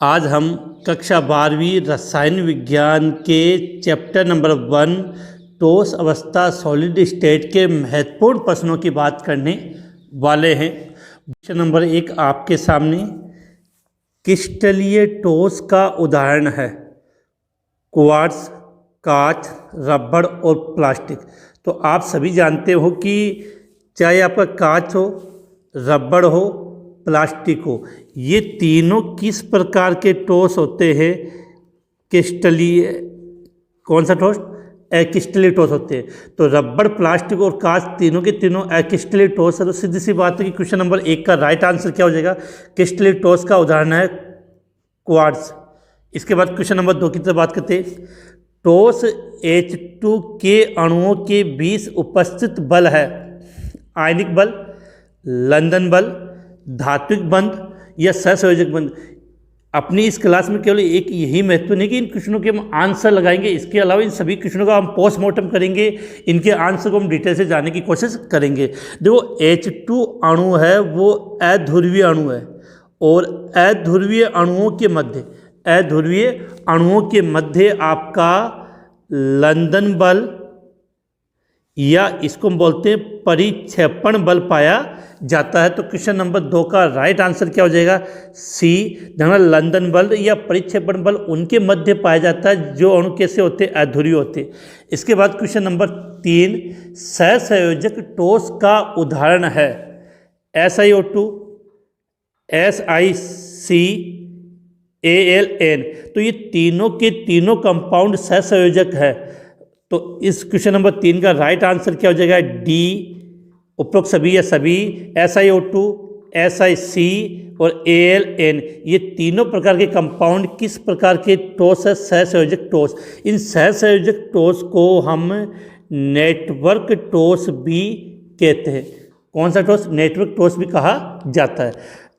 आज हम कक्षा 12वीं रसायन विज्ञान के चैप्टर नंबर 1 ठोस अवस्था सॉलिड स्टेट के महत्वपूर्ण प्रश्नों की बात करने वाले हैं। क्वेश्चन नंबर 1 आपके सामने, क्रिस्टलीय ठोस का उदाहरण है क्वार्ट्ज, कांच, रबड़ और प्लास्टिक। तो आप सभी जानते हो कि चाहे आपका कांच हो, रबड़ हो, प्लास्टिक हो, ये तीनों किस प्रकार के ठोस होते हैं? क्रिस्टलीय। कौन सा ठोस? अक्रिस्टलीय ठोस होते हैं। तो रबड़, प्लास्टिक और कांच तीनों के तीनों अक्रिस्टलीय ठोस है। तो सीधी सी बात है कि क्वेश्चन नंबर 1 का राइट आंसर क्या हो जाएगा? क्रिस्टलीय ठोस का उदाहरण है क्वार्ट्ज। इसके बाद क्वेश्चन नंबर 2 की तरफ बात करते हैं। ठोस H2 के अणुओं के बीच उपस्थित बल है आयनिक बल, लंदन बल, धात्विक बंध या सहसंयोजक बंध। अपनी इस क्लास में केवल एक यही महत्व नहीं कि इन क्वेश्चनों के हम आंसर लगाएंगे, इसके अलावा इन सभी क्वेश्चनों का हम पोस्टमार्टम करेंगे, इनके आंसर को हम डिटेल से जानने की कोशिश करेंगे। देखो, H2 अणु है वो अध्रुवीय अणु है और अध्रुवीय अणुओं के मध्य आपका लंदन बल या इसको हम बोलते हैं परिक्षेपण बल पाया जाता है। तो क्वेश्चन नंबर 2 का राइट आंसर क्या हो जाएगा? सी। जहाँ लंदन बल या परिक्षेपण बल उनके मध्य पाया जाता है जो अणु कैसे होते हैं? अध्रुवीय होते हैं। इसके बाद क्वेश्चन नंबर 3, सहसंयोजक ठोस का उदाहरण है SiO2, SiCalN। तो ये तीनों के तीनों कंपाउंड सहसंयोजक है। तो इस क्वेश्चन नंबर 3 का राइट आंसर क्या हो जाएगा? डी, उपरोक्त सभी या सभी। SiO2, SiC और AlN, ये तीनों प्रकार के कंपाउंड किस प्रकार के ठोस है? सहसंयोजक ठोस। इन सहसंयोजक ठोस को हम नेटवर्क ठोस भी कहते हैं। कौन सा ठोस? नेटवर्क ठोस भी कहा जाता है।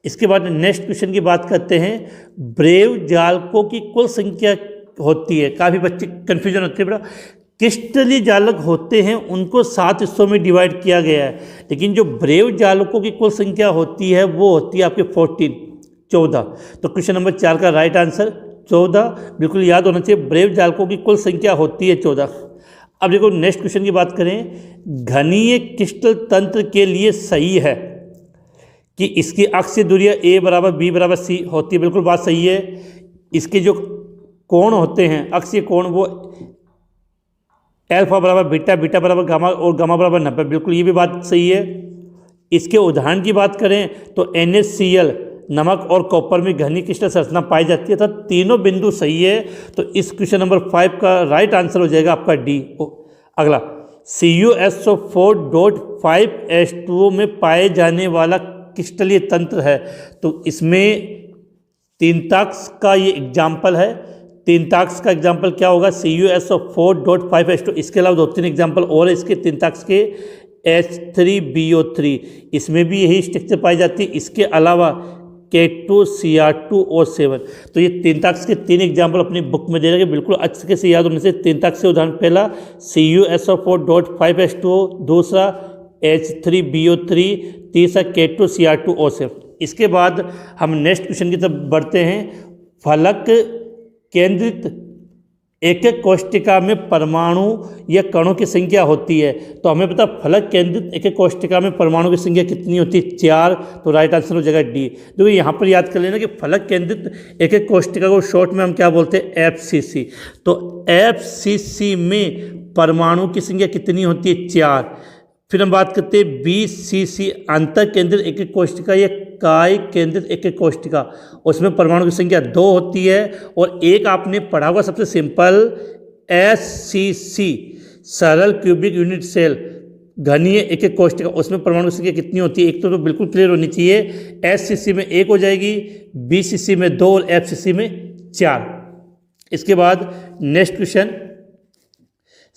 इसके बाद नेक्स्ट क्वेश्चन की बात करते हैं। ब्रेव जालकों की कुल संख्या होती है, काफ़ी बच्चे कन्फ्यूजन होते हैं बड़ा। क्रिस्टलीय जालक होते हैं उनको 7 हिस्सों में डिवाइड किया गया है, लेकिन जो ब्रेव जालकों की कुल संख्या होती है वो होती है आपके 14। तो क्वेश्चन नंबर 4 का राइट आंसर 14 बिल्कुल याद होना चाहिए। ब्रेव जालकों की कुल संख्या होती है 14। अब देखो नेक्स्ट क्वेश्चन की बात करें। घनीय क्रिस्टल तंत्र के लिए सही है कि इसकी अक्षीय दूरियां A बराबर B बराबर C होती है। बिल्कुल बात सही है। इसके जो कोण होते हैं, अक्षीय कोण, वो अल्फा बराबर बीटा, बीटा बराबर गामा और गामा बराबर 90। बिल्कुल ये भी बात सही है। इसके उदाहरण की बात करें तो NaCl, नमक और कॉपर में घनी क्रिस्टल संरचना पाई जाती है। तो तीनों बिंदु सही है। तो इस क्वेश्चन नंबर 5 का राइट आंसर हो जाएगा आपका डी। अगला, CuSO4.5H2O में पाए जाने वाला क्रिस्टलीय तंत्र है। तो इसमें तीनताक्स का ये एग्जाम्पल है। तीनताक्स का एग्जाम्पल क्या होगा? CuSO4.5H2। इसके अलावा 2-3 एग्जाम्पल और है इसके तीनताक्स के। H3BO3, इसमें भी यही स्ट्रक्चर पाई जाती है। इसके अलावा K2Cr2O7। तो ये तीनताक्स के 3 एग्जाम्पल अपनी बुक में दे रखे, बिल्कुल अच्छे से याद होने से। तीनताक्स से उदाहरण पहला CuSO4.5H2O, दूसरा H3BO3, तीसरा K2Cr2O7। इसके बाद हम नेक्स्ट क्वेश्चन की तरफ बढ़ते हैं। फलक केंद्रित एक कोष्ठिका में परमाणु या कणों की संख्या होती है। तो हमें पता फलक केंद्रित एक कोष्ठिका में परमाणु की संख्या कितनी होती है? 4। तो राइट आंसर हो जाएगा डी। देखो यहाँ पर याद कर लेना कि फलक केंद्रित एक कोष्ठिका को शॉर्ट में हम क्या बोलते हैं? FCC। तो FCC में परमाणु की संख्या कितनी होती है? 4। फिर हम बात करते हैं BCC, अंतर केंद्रित एक कोष्ठिका या काय केंद्रित एक कोष्ठिका, उसमें परमाणु की संख्या 2 होती है। और एक आपने पढ़ा हुआ सबसे सिंपल SCC, सरल क्यूबिक यूनिट सेल, घनीय एक कोष्ठिका, उसमें परमाणु की संख्या कितनी होती है? एक तो बिल्कुल क्लियर होनी चाहिए। SCC में 1 हो जाएगी, BCC में 2 और FCC में 4। इसके बाद नेक्स्ट क्वेश्चन,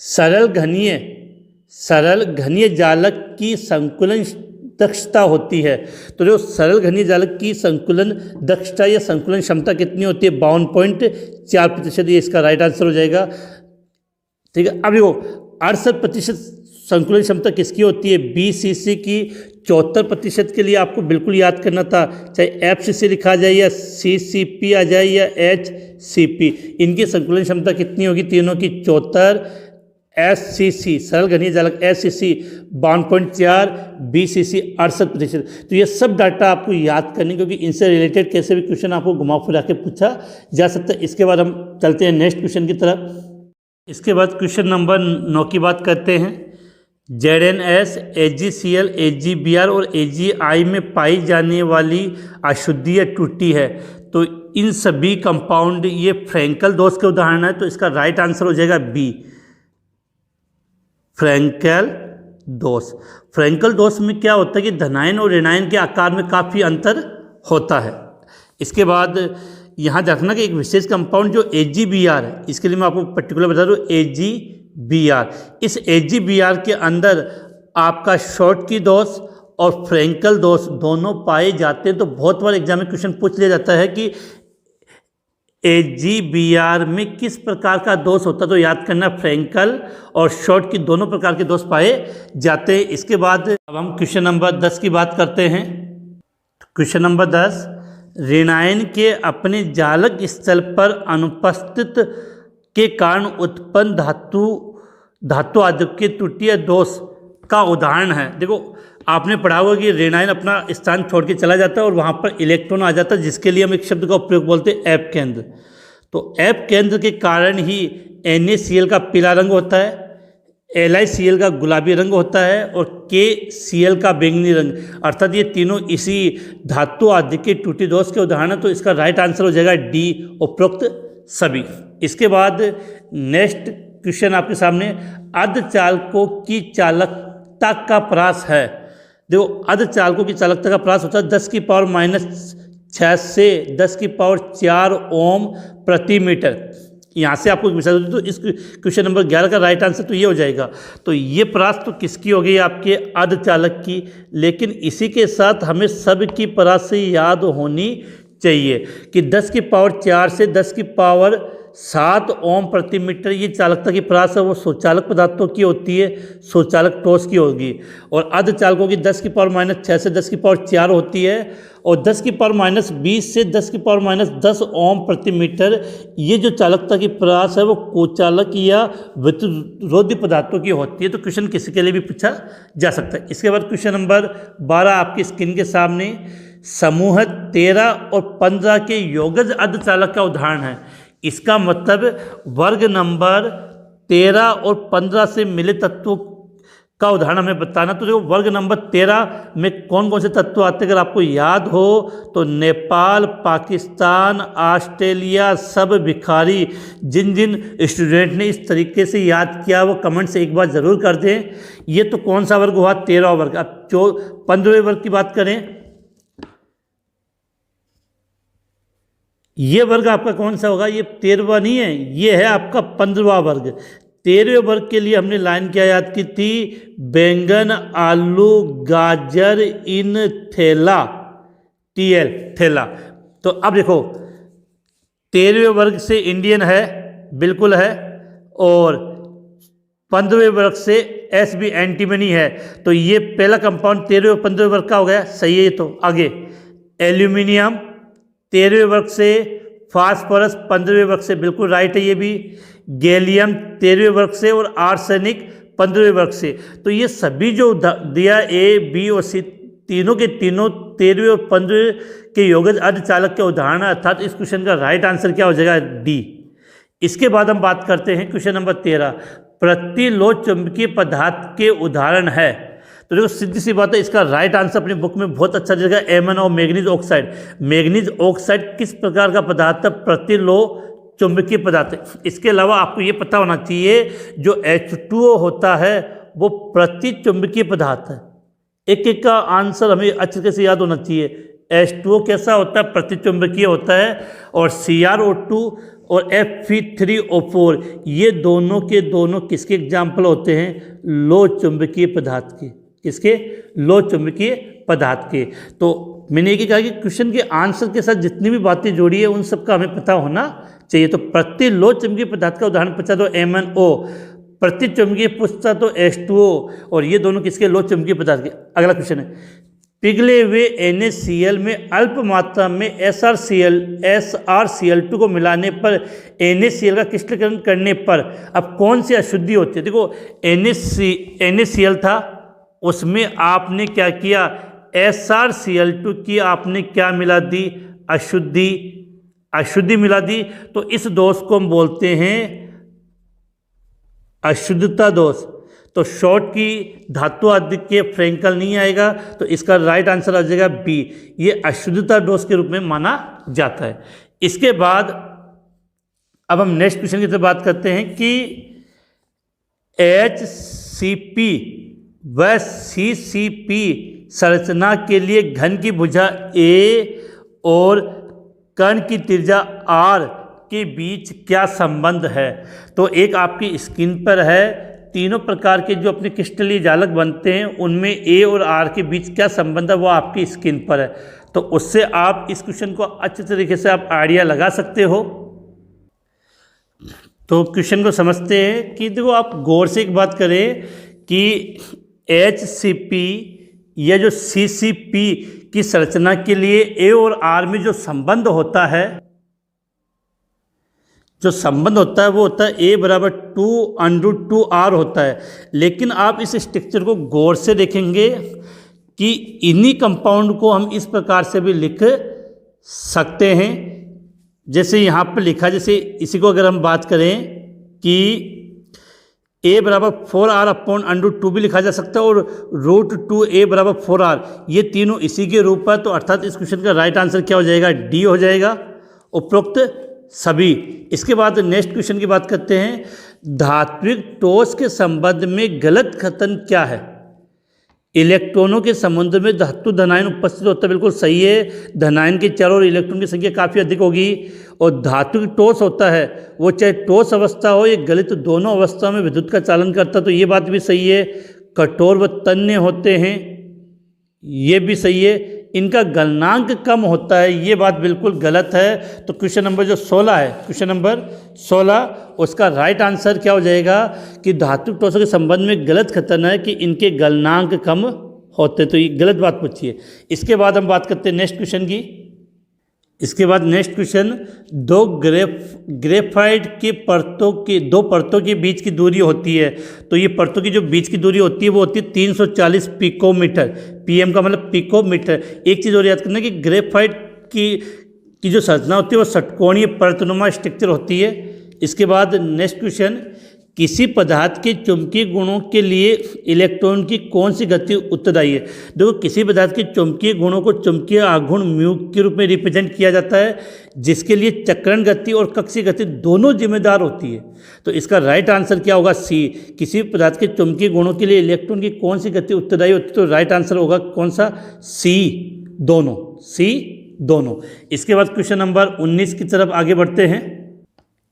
सरल घनीय जालक की संकुलन दक्षता होती है। तो जो सरल घनीय जालक की संकुलन दक्षता या संकुलन क्षमता कितनी होती है? 52.4%। ये इसका राइट आंसर हो जाएगा। ठीक है। अब देखो 68% संकुलन क्षमता किसकी होती है, BCC की 74% के लिए आपको बिल्कुल याद करना था, चाहे FCC लिखा जाए या CCP आ जाए या HCP, इनकी संकुलन क्षमता कितनी होगी, तीनों की 74, SCC सरल घनीय जालक SCC 52.4, BCC 68%। तो ये सब डाटा आपको याद करनी, क्योंकि इनसे रिलेटेड कैसे भी क्वेश्चन आपको घुमा फिरा के पूछा जा सकता है। इसके बाद हम चलते हैं नेक्स्ट क्वेश्चन की तरफ। इसके बाद क्वेश्चन नंबर 9 की बात करते हैं। ZnS, AgCl, AgBr और AgI में पाई जाने वाली अशुद्धि या त्रुटि है, तो इन सभी कंपाउंड ये फ्रैंकल दोष के उदाहरण है, तो इसका राइट आंसर हो जाएगा बी, फ्रैंकल दोष। फ्रैंकल दोष में क्या होता है कि धनायन और ऋणायन के आकार में काफ़ी अंतर होता है। इसके बाद यहाँ देखना कि एक विशेष कंपाउंड जो AgBr है, इसके लिए मैं आपको पर्टिकुलर बता दूँ, AgBr, इस AgBr के अंदर आपका शॉर्ट की दोष और फ्रैंकल दोष दोनों पाए जाते हैं। तो बहुत बार एग्जाम में क्वेश्चन पूछ लिया जाता है कि AgBr में किस प्रकार का दोष होता है, तो याद करना फ्रैंकल और शॉर्ट की दोनों प्रकार के दोष पाए जाते हैं। इसके बाद अब हम क्वेश्चन नंबर 10 की बात करते हैं। क्वेश्चन नंबर 10, ऋणायन के अपने जालक स्थल पर अनुपस्थित के कारण उत्पन्न धातु आदि के त्रुटि या दोष का उदाहरण है। देखो आपने पढ़ा होगा कि ऋणायन अपना स्थान छोड़ के चला जाता है और वहाँ पर इलेक्ट्रॉन आ जाता है, जिसके लिए हम एक शब्द का उपयोग बोलते हैं ऐप केंद्र। तो ऐप केंद्र के कारण ही NaCl का पीला रंग होता है, LiCl का गुलाबी रंग होता है और KCl का बैंगनी रंग, अर्थात ये तीनों इसी धातु आदि के त्रुटि दोष के उदाहरण है। तो इसका राइट आंसर हो जाएगा डी, उपरोक्त सभी। इसके बाद नेक्स्ट क्वेश्चन आपके सामने, अर्धचालकों की चालकता का परास है। देखो अर्धचालकों की चालकता का परास होता है 10⁻⁶ से 10⁴ ओम प्रति मीटर। यहाँ से आपको विषय, तो इस क्वेश्चन नंबर 11 का राइट आंसर तो ये हो जाएगा। तो ये परास तो किसकी हो गई, आपके अर्धचालक की, लेकिन इसी के साथ हमें सब की परास से याद होनी चाहिए कि 10⁴ से 10⁻⁷ ओम प्रति मीटर ये चालकता की परास है, वो स्वचालक पदार्थों की होती है, स्वचालक ठोस की होगी। और अर्धचालकों की 10⁻⁶ से 10⁴ होती है और 10⁻⁻20 से 10⁻⁻10 ओम प्रति मीटर ये जो चालकता की परास है वो कोचालक या विद्युतरोधी पदार्थों की होती है। तो क्वेश्चन किसी के लिए भी पूछा जा सकता है। इसके बाद क्वेश्चन नंबर 12 आपकी स्क्रीन के सामने, समूह 13 और 15 के योगज अर्धचालक का उदाहरण है। इसका मतलब वर्ग नंबर 13 और 15 से मिले तत्वों का उदाहरण हमें बताना। तो देखो वर्ग नंबर 13 में कौन कौन से तत्व आते हैं, अगर आपको याद हो तो नेपाल, पाकिस्तान, ऑस्ट्रेलिया, सब भिखारी। जिन जिन स्टूडेंट ने इस तरीके से याद किया वो कमेंट से एक बार ज़रूर कर दें। ये तो कौन सा वर्ग हुआ, 13वां वर्ग। अब जो 15वें वर्ग की बात करें, ये वर्ग आपका कौन सा होगा, ये 13वां नहीं है, ये है आपका 15वां वर्ग। 13वें वर्ग के लिए हमने लाइन क्या याद की थी, बैंगन, आलू, गाजर इन थैला, TL थैला। तो अब देखो 13वें वर्ग से इंडियन है, बिल्कुल है, और 15वें वर्ग से SB एंटीमनी है। तो ये पहला कंपाउंड 13वें और 15वें वर्ग का हो गया, सही है। ये तो आगे एल्यूमिनियम 13वें वर्ग से, फास्फोरस 15वें वर्ग से, बिल्कुल राइट है ये भी, गैलियम 13वें वर्ग से और आर्सेनिक 15वें वर्ग से। तो ये सभी जो दिया A, B और C तीनों के तीनों 13वें और 15वें के योगज अर्धचालक के उदाहरण, अर्थात इस क्वेश्चन का राइट आंसर क्या हो जाएगा, डी। इसके बाद हम बात करते हैं क्वेश्चन नंबर 13, प्रतिलोह चुंबकीय पदार्थ के उदाहरण है। तो देखो सीधी सी बात है, इसका राइट आंसर अपनी बुक में बहुत अच्छा देगा, MnO manganese oxide. Manganese oxide किस प्रकार का पदार्थ है, प्रतिलोह चुंबकीय पदार्थ है। इसके अलावा आपको ये पता होना चाहिए जो H2O होता है वो प्रति चुंबकीय पदार्थ है। एक एक का आंसर हमें अच्छे तरीके से याद होना चाहिए। H2O कैसा होता है, प्रति चुंबकीय होता है, और CrO2 और Fe3O4 ये दोनों के दोनों किसके एग्जाम्पल होते हैं, लो चुंबकीय पदार्थ के। किसके, लो चुंबकीय पदार्थ के। तो मैंने ये कहा कि क्वेश्चन के आंसर के साथ जितनी भी बातें जोड़ी है उन सब का हमें पता होना चाहिए। तो प्रति लो चुंबकीय पदार्थ का उदाहरण पूछा तो MnO प्रतिचुंबकीय पुष्टता तो H2O, और ये दोनों किसके, लो चुंबकीय पदार्थ के। अगला क्वेश्चन है, पिघले हुए NaCl में अल्प मात्रा में SrCl2 को मिलाने पर NaCl का क्रिस्टलीकरण करने पर अब कौन सी अशुद्धि होती है। देखो NaCl था, उसमें आपने क्या किया, SrCl2 की आपने क्या मिला दी, अशुद्धि मिला दी। तो इस दोष को हम बोलते हैं अशुद्धता दोष। तो शॉर्ट की धातु आदि के फ्रैंकल नहीं आएगा, तो इसका राइट आंसर आ जाएगा बी, ये अशुद्धता दोष के रूप में माना जाता है। इसके बाद अब हम नेक्स्ट क्वेश्चन की तरफ बात करते हैं कि HCP व CCP संरचना के लिए घन की भुजा A और कण की त्रिज्या R के बीच क्या संबंध है। तो एक आपकी स्क्रीन पर है, तीनों प्रकार के जो अपने क्रिस्टलीय जालक बनते हैं उनमें A और R के बीच क्या संबंध है वो आपकी स्क्रीन पर है। तो उससे आप इस क्वेश्चन को अच्छे तरीके से आप आइडिया लगा सकते हो। तो क्वेश्चन को समझते हैं कि देखो, आप गौर से एक बात करें कि HCP या जो CCP की संरचना के लिए A और R में जो संबंध होता है, वो होता है A बराबर 2√2R होता है। लेकिन आप इस स्ट्रक्चर को गौर से देखेंगे कि इन्हीं कंपाउंड को हम इस प्रकार से भी लिख सकते हैं, जैसे यहाँ पर लिखा, जैसे इसी को अगर हम बात करें कि A बराबर 4R अपॉन √2 भी लिखा जा सकता है, और √2A बराबर 4R, ये तीनों इसी के रूप है। तो अर्थात इस क्वेश्चन का राइट आंसर क्या हो जाएगा, डी हो जाएगा, उपरोक्त सभी। इसके बाद नेक्स्ट क्वेश्चन की बात करते हैं, धात्विक ठोस के संबंध में गलत कथन क्या है। इलेक्ट्रॉनों के संबंध में धातु धनायन उपस्थित होता है, बिल्कुल सही है। धनायन के चारों ओर इलेक्ट्रॉन की संख्या काफ़ी अधिक होगी। और धात्विक ठोस होता है वो चाहे ठोस अवस्था हो या गलित, दोनों अवस्था में विद्युत का चालन करता है, तो ये बात भी सही है। कठोर व तन्य होते हैं, ये भी सही है। इनका गलनांक कम होता है, ये बात बिल्कुल गलत है। तो क्वेश्चन नंबर जो 16 है, क्वेश्चन नंबर 16, उसका राइट आंसर क्या हो जाएगा कि धातु ठोसों के संबंध में गलत कथन है कि इनके गलनांक कम होते, तो ये गलत बात पूछी है। इसके बाद हम बात करते हैं नेक्स्ट क्वेश्चन की। इसके बाद नेक्स्ट क्वेश्चन, दो ग्रेफाइट के दो परतों के बीच की दूरी होती है। तो ये परतों की जो बीच की दूरी होती है वो होती है 340 पिकोमीटर। पीएम का मतलब पिकोमीटर। एक चीज़ और याद करना कि ग्रेफाइट की जो संरचना होती है वो षटकोणीय परतनुमा स्ट्रक्चर होती है। इसके बाद नेक्स्ट क्वेश्चन, किसी पदार्थ के चुंबकीय गुणों के लिए इलेक्ट्रॉन की कौन सी गति उत्तरदायी है। देखो, किसी पदार्थ के चुंबकीय गुणों को चुंबकीय आघूर्ण म्यू के रूप में रिप्रेजेंट किया जाता है, जिसके लिए चक्रण गति और कक्षीय गति दोनों जिम्मेदार होती है। तो इसका राइट आंसर क्या होगा, सी। किसी पदार्थ के चुंबकीय गुणों के लिए इलेक्ट्रॉन की कौन सी गति उत्तरदायी होती है, तो राइट आंसर होगा कौन सा, सी, दोनों, सी दोनों। इसके बाद क्वेश्चन नंबर 19 की तरफ आगे बढ़ते हैं।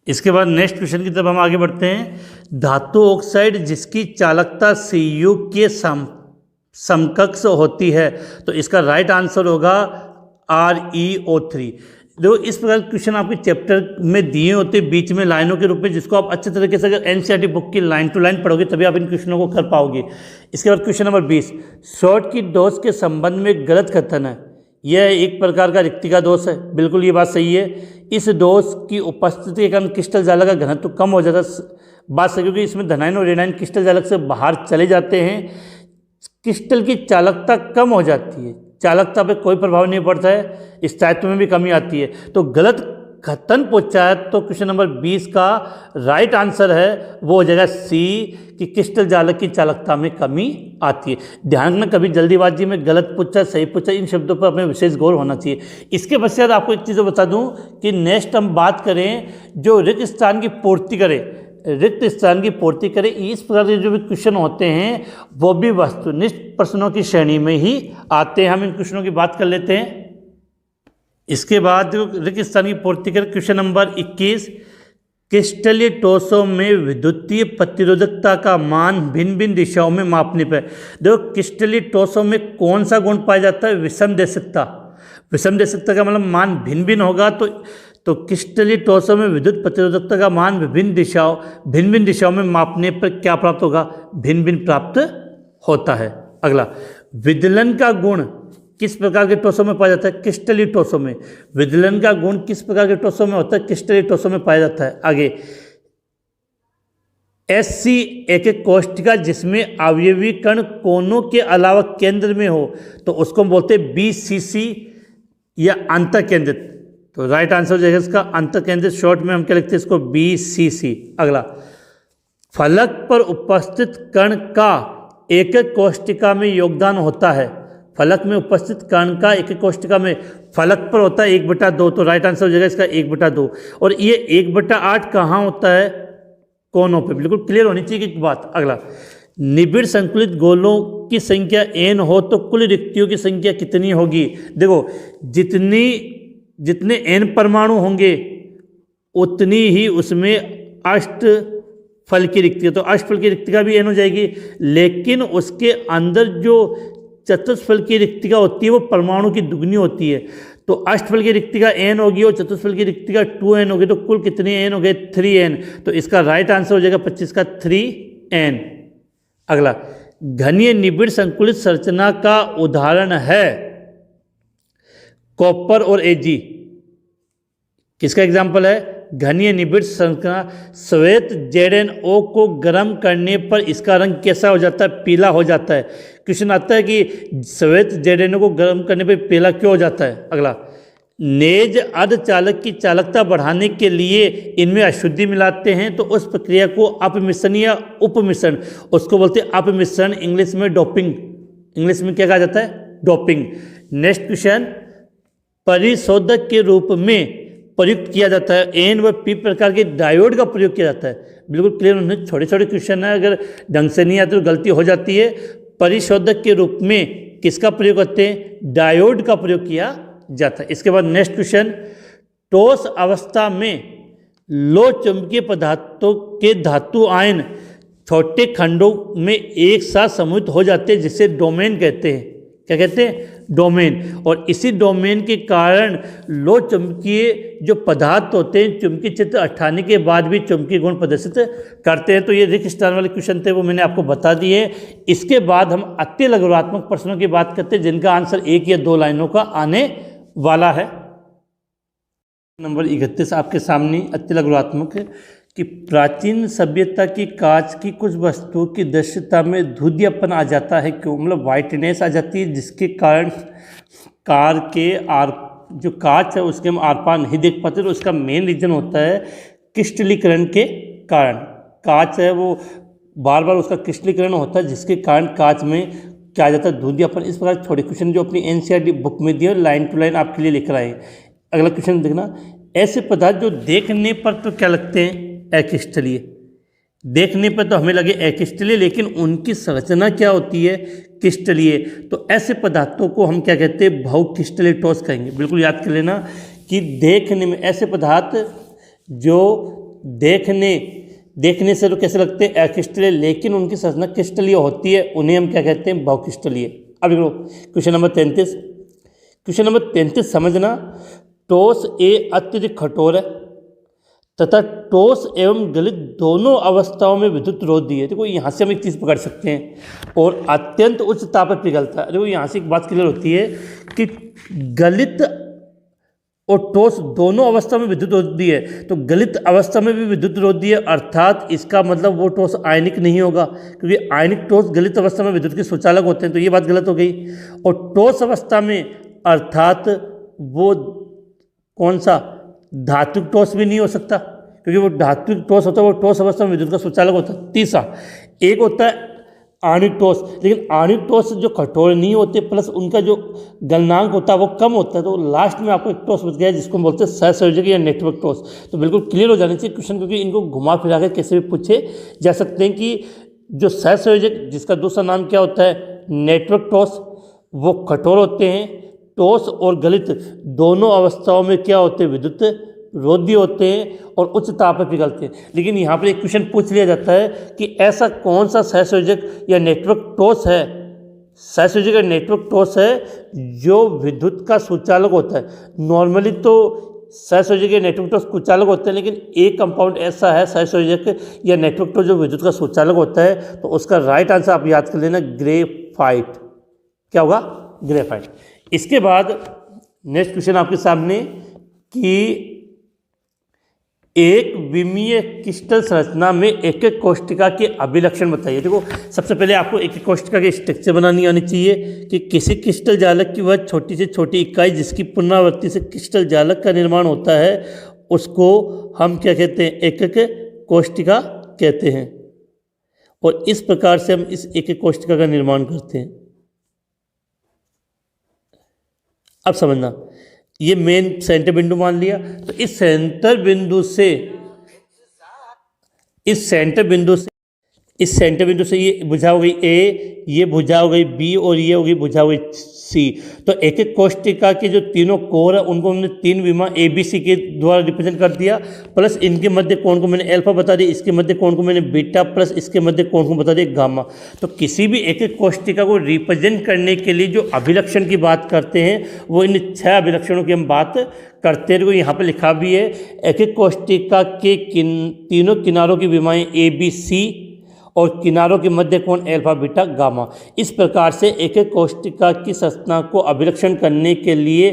इसके बाद नेक्स्ट क्वेश्चन की तरफ हम आगे बढ़ते हैं। धातु ऑक्साइड जिसकी चालकता Cu के समकक्ष होती है, तो इसका राइट आंसर होगा ReO3। देखो, इस प्रकार क्वेश्चन आपके चैप्टर में दिए होते हैं बीच में लाइनों के रूप में, जिसको आप अच्छे तरीके से अगर एनसीईआरटी बुक की लाइन टू लाइन पढ़ोगे तभी आप इन क्वेश्चनों को कर पाओगे। इसके बाद क्वेश्चन नंबर 20, शॉर्ट की डोज के संबंध में गलत कथन है। यह एक प्रकार का रिक्तिका दोष है, बिल्कुल ये बात सही है। इस दोष की उपस्थिति के कारण क्रिस्टल जालक का घनत्व कम हो जाता है, बात सही, क्योंकि इसमें धनायन और ऋणायन क्रिस्टल जालक से बाहर चले जाते हैं, क्रिस्टल की चालकता कम हो जाती है, चालकता पे कोई प्रभाव नहीं पड़ता है, स्थायित्व में भी कमी आती है। तो गलत कथन पूछा है, तो क्वेश्चन नंबर 20 का राइट आंसर है वो हो जाएगा सी, कि क्रिस्टल जालक की चालकता में कमी आती है। ध्यान रखना, कभी जल्दीबाजी में गलत पूछा सही पूछा, इन शब्दों पर अपने विशेष गौर होना चाहिए। इसके पश्चात आपको एक चीज़ बता दूं कि नेक्स्ट हम बात करें जो रिक्त स्थान की पूर्ति करे, रिक्त स्थान की पूर्ति करे, इस प्रकार के जो भी क्वेश्चन होते हैं वो भी वस्तुनिष्ठ प्रश्नों की श्रेणी में ही आते हैं। हम इन क्वेश्चनों की बात कर लेते हैं। इसके बाद रिक्त स्थान की पूर्ति कर क्वेश्चन नंबर 21, क्रिस्टलीय ठोसों में विद्युतीय प्रतिरोधकता का मान भिन्न भिन्न दिशाओं में मापने पर। देखो, क्रिस्टलीय ठोसों में कौन सा गुण पाया जाता है, विषम देशकता। विषम देशकता का मतलब मान भिन्न भिन्न होगा, तो तो क्रिस्टलीय ठोसों में विद्युत प्रतिरोधकता का मान भिन्न भिन्न दिशाओं में मापने पर क्या प्राप्त होगा? भिन्न भिन्न प्राप्त होता है। अगला, विदलन का गुण किस प्रकार के ठोसों में पाया जाता है? क्रिस्टलीय ठोसों में। विदलन का गुण किस प्रकार के ठोसों में होता है? क्रिस्टलीय ठोसों में पाया जाता है। आगे, SC एक कोष्ठिका जिसमें अवयवी कण कोनों के अलावा केंद्र में हो तो उसको हम बोलते हैं BCC या अंतर केंद्रित। तो राइट आंसर हो जाएगा इसका अंतर केंद्रित, शॉर्ट में हम क्या लिखते हैं इसको? BCC। अगला, फलक पर उपस्थित कण का एक कोष्ठिका में योगदान होता है। फलक में उपस्थित कण का एक कोष्ठिका में फलक पर होता है 1/2। तो राइट आंसर हो जाएगा इसका 1/2। और ये 1/8 कहाँ होता है? कोनों पे। बिल्कुल क्लियर होनी चाहिए कि बात। अगला, निबिड़ संकुलित गोलों की संख्या n हो तो कुल रिक्तियों की संख्या कितनी होगी? देखो, जितने n परमाणु होंगे उतनी ही उसमें अष्टफल की रिक्ति है। तो अष्टफल की रिक्तिका भी n हो जाएगी, लेकिन उसके अंदर जो चतुष्फल की रिक्तिका होती है वो परमाणु की दुगनी होती है। तो अष्टफल की रिक्तिका n होगी और चतुष्फल की रिक्तिका 2n होगी। तो कुल कितने n हो गए? 3n। तो इसका राइट आंसर हो जाएगा 25 का 3n। अगला, घनीय निबिड़ संकुलित संरचना का उदाहरण है कॉपर और Ag। किसका एग्जाम्पल है? घनीय निबिड़ संरचना। श्वेत ZnO को गर्म करने पर इसका रंग कैसा हो जाता है? पीला हो जाता है। क्वेश्चन आता है कि श्वेत ZnO को गर्म करने पर पीला क्यों हो जाता है? अगला, नेज अर्धचालक की चालकता बढ़ाने के लिए इनमें अशुद्धि मिलाते हैं तो उस प्रक्रिया को अपमिश्रण या उपमिश्रण, उसको बोलते हैं अपमिश्रण, इंग्लिश में डोपिंग। इंग्लिश में क्या कहा जाता है? डोपिंग। नेक्स्ट क्वेश्चन, परिशोधक के रूप में प्रयुक्त किया जाता है N व P प्रकार के डायोड का प्रयोग किया जाता है। बिल्कुल क्लियर होने, छोटे छोटे क्वेश्चन है, अगर ढंग से नहीं आते तो गलती हो जाती है। परिशोधक के रूप में किसका प्रयोग करते हैं? डायोड का प्रयोग किया जाता है। इसके बाद नेक्स्ट क्वेश्चन, ठोस अवस्था में लो चुंबकीय पदार्थों के धातु आयन छोटे खंडों में एक साथ समूहित हो जाते हैं जिसे डोमेन कहते हैं। क्या कहते हैं? डोमेन। और इसी डोमेन के कारण लो चुंबकीय जो पदार्थ होते हैं चुंबकीय क्षेत्र हटाने के बाद भी चुंबकीय गुण प्रदर्शित करते हैं। तो ये रिक स्टार वाले क्वेश्चन थे, वो मैंने आपको बता दिए। इसके बाद हम अति लघुरात्मक प्रश्नों की बात करते हैं जिनका आंसर 1 या 2 लाइनों का आने वाला है। नंबर 31 आपके सामने अति लघुरात्मक है कि प्राचीन सभ्यता की कांच की कुछ वस्तुओं की दृश्यता में धुंधलापन आ जाता है। क्यों? मतलब वाइटनेस आ जाती है, जिसके कारण कार के जो कांच है उसके हम आर पार नहीं देख पाते। तो उसका मेन रीजन होता है क्रिस्टलीकरण के कारण। कांच है वो बार बार उसका क्रिस्टलीकरण होता है जिसके कारण कांच में क्या आ जाता है? धुंधलापन। इस प्रकार छोटे क्वेश्चन जो अपनी NCERT बुक में दिए लाइन टू लाइन आपके लिए लिख रहे हैं। अगला क्वेश्चन देखना, ऐसे पदार्थ जो देखने पर तो क्या लगते हैं? अक्रिस्टलीय। देखने पर तो हमें लगे अक्रिस्टलीय, लेकिन उनकी संरचना क्या होती है? क्रिस्टलीय। तो ऐसे पदार्थों को हम क्या कहते हैं? बहुक्रिस्टलीय ठोस कहेंगे। बिल्कुल याद कर लेना कि देखने में ऐसे पदार्थ जो देखने से तो कैसे लगते हैं? अक्रिस्टलीय, लेकिन उनकी संरचना क्रिस्टलीय होती है, उन्हें हम क्या कहते हैं? बहुक्रिस्टलीय। अब देखो क्वेश्चन नंबर 33। क्वेश्चन नंबर 33 समझना, ठोस A अत्यधिक कठोर है तथा ठोस एवं गलित दोनों अवस्थाओं में विद्युत रोधी है। देखो यहाँ से हम एक चीज़ पकड़ सकते हैं, और अत्यंत उच्च ताप पर पिघलता है। देखो यहाँ से एक बात क्लियर होती है कि गलित और ठोस दोनों अवस्था में विद्युत रोधी है। तो गलित अवस्था में भी विद्युत रोधी है, अर्थात इसका मतलब वो ठोस आयनिक नहीं होगा, क्योंकि आयनिक ठोस गलित अवस्था में विद्युत के सुचालक होते हैं। तो ये बात गलत हो गई। और ठोस अवस्था में अर्थात वो कौन सा? धातुक ठोस भी नहीं हो सकता, क्योंकि वो धातुक ठोस होता है, वो ठोस अवस्था में विद्युत का सुचालक होता है। तीसरा, एक होता है आणविक ठोस, लेकिन आणविक ठोस जो कठोर नहीं होते, प्लस उनका जो गलनांक होता है वो कम होता है। तो लास्ट में आपको एक ठोस बच गया जिसको हम बोलते हैं सहसंयोजक या नेटवर्क ठोस। तो बिल्कुल क्लियर हो जानी चाहिए क्वेश्चन, क्योंकि इनको घुमा फिरा कर कैसे भी पूछे जा सकते हैं कि जो सहसंयोजक जिसका दूसरा नाम क्या होता है? नेटवर्क ठोस, वो कठोर होते हैं। ठोस और गलित दोनों अवस्थाओं में क्या होते हैं? विद्युत रोधी होते हैं और उच्च ताप पर पिघलते हैं। लेकिन यहाँ पर एक क्वेश्चन पूछ लिया जाता है कि ऐसा कौन सा सहसंयोजक या नेटवर्क ठोस है, सहसंयोजक या नेटवर्क ठोस है जो विद्युत का सुचालक होता है। नॉर्मली तो सहसंयोजक या नेटवर्क कुचालक होते हैं, लेकिन एक कंपाउंड ऐसा है सहसंयोजक या नेटवर्क जो विद्युत का सुचालक होता है, तो उसका राइट आंसर आप याद कर लेना ग्रेफाइट। क्या होगा? ग्रेफाइट। इसके बाद नेक्स्ट क्वेश्चन आपके सामने कि एक विमीय क्रिस्टल संरचना में एक एक कोष्टिका के अभिलक्षण बताइए। देखो, सबसे पहले आपको एक एक कोष्टिका की स्ट्रक्चर बनानी आनी चाहिए कि किसी क्रिस्टल जालक की वह छोटी से छोटी इकाई जिसकी पुनरावृत्ति से क्रिस्टल जालक का निर्माण होता है उसको हम क्या कहते हैं? एक एक कोष्टिका कहते हैं। और इस प्रकार से हम इस एक एक कोष्टिका का निर्माण करते हैं। अब समझना, ये मेन सेंटर बिंदु मान लिया, तो इस सेंटर बिंदु से ये भुजा हो गई ए, ये भुजा हो गई बी और ये हो गई भुजा हो गई सी। तो एक एक कोष्टिका के जो तीनों कोर है उनको हमने तीन विमा ए बी सी के द्वारा रिप्रेजेंट कर दिया, प्लस इनके मध्य कोण को मैंने अल्फा बता दिया, इसके मध्य कोण को मैंने बीटा, प्लस इसके मध्य कोण को बता दिया गामा। तो किसी भी एक एक कोष्टिका को रिप्रेजेंट करने के लिए जो अभिलक्षण की बात करते हैं वो इन 6 अभिलक्षणों की हम बात करते हैं। यहाँ पर लिखा भी है, एक एक कोष्टिका के तीनों किनारों की विमाएँ ए बी सी और किनारों के मध्य कोण अल्फा बीटा गामा। इस प्रकार से एक एक कोष्टिका की संरचना को अभिलक्षण करने के लिए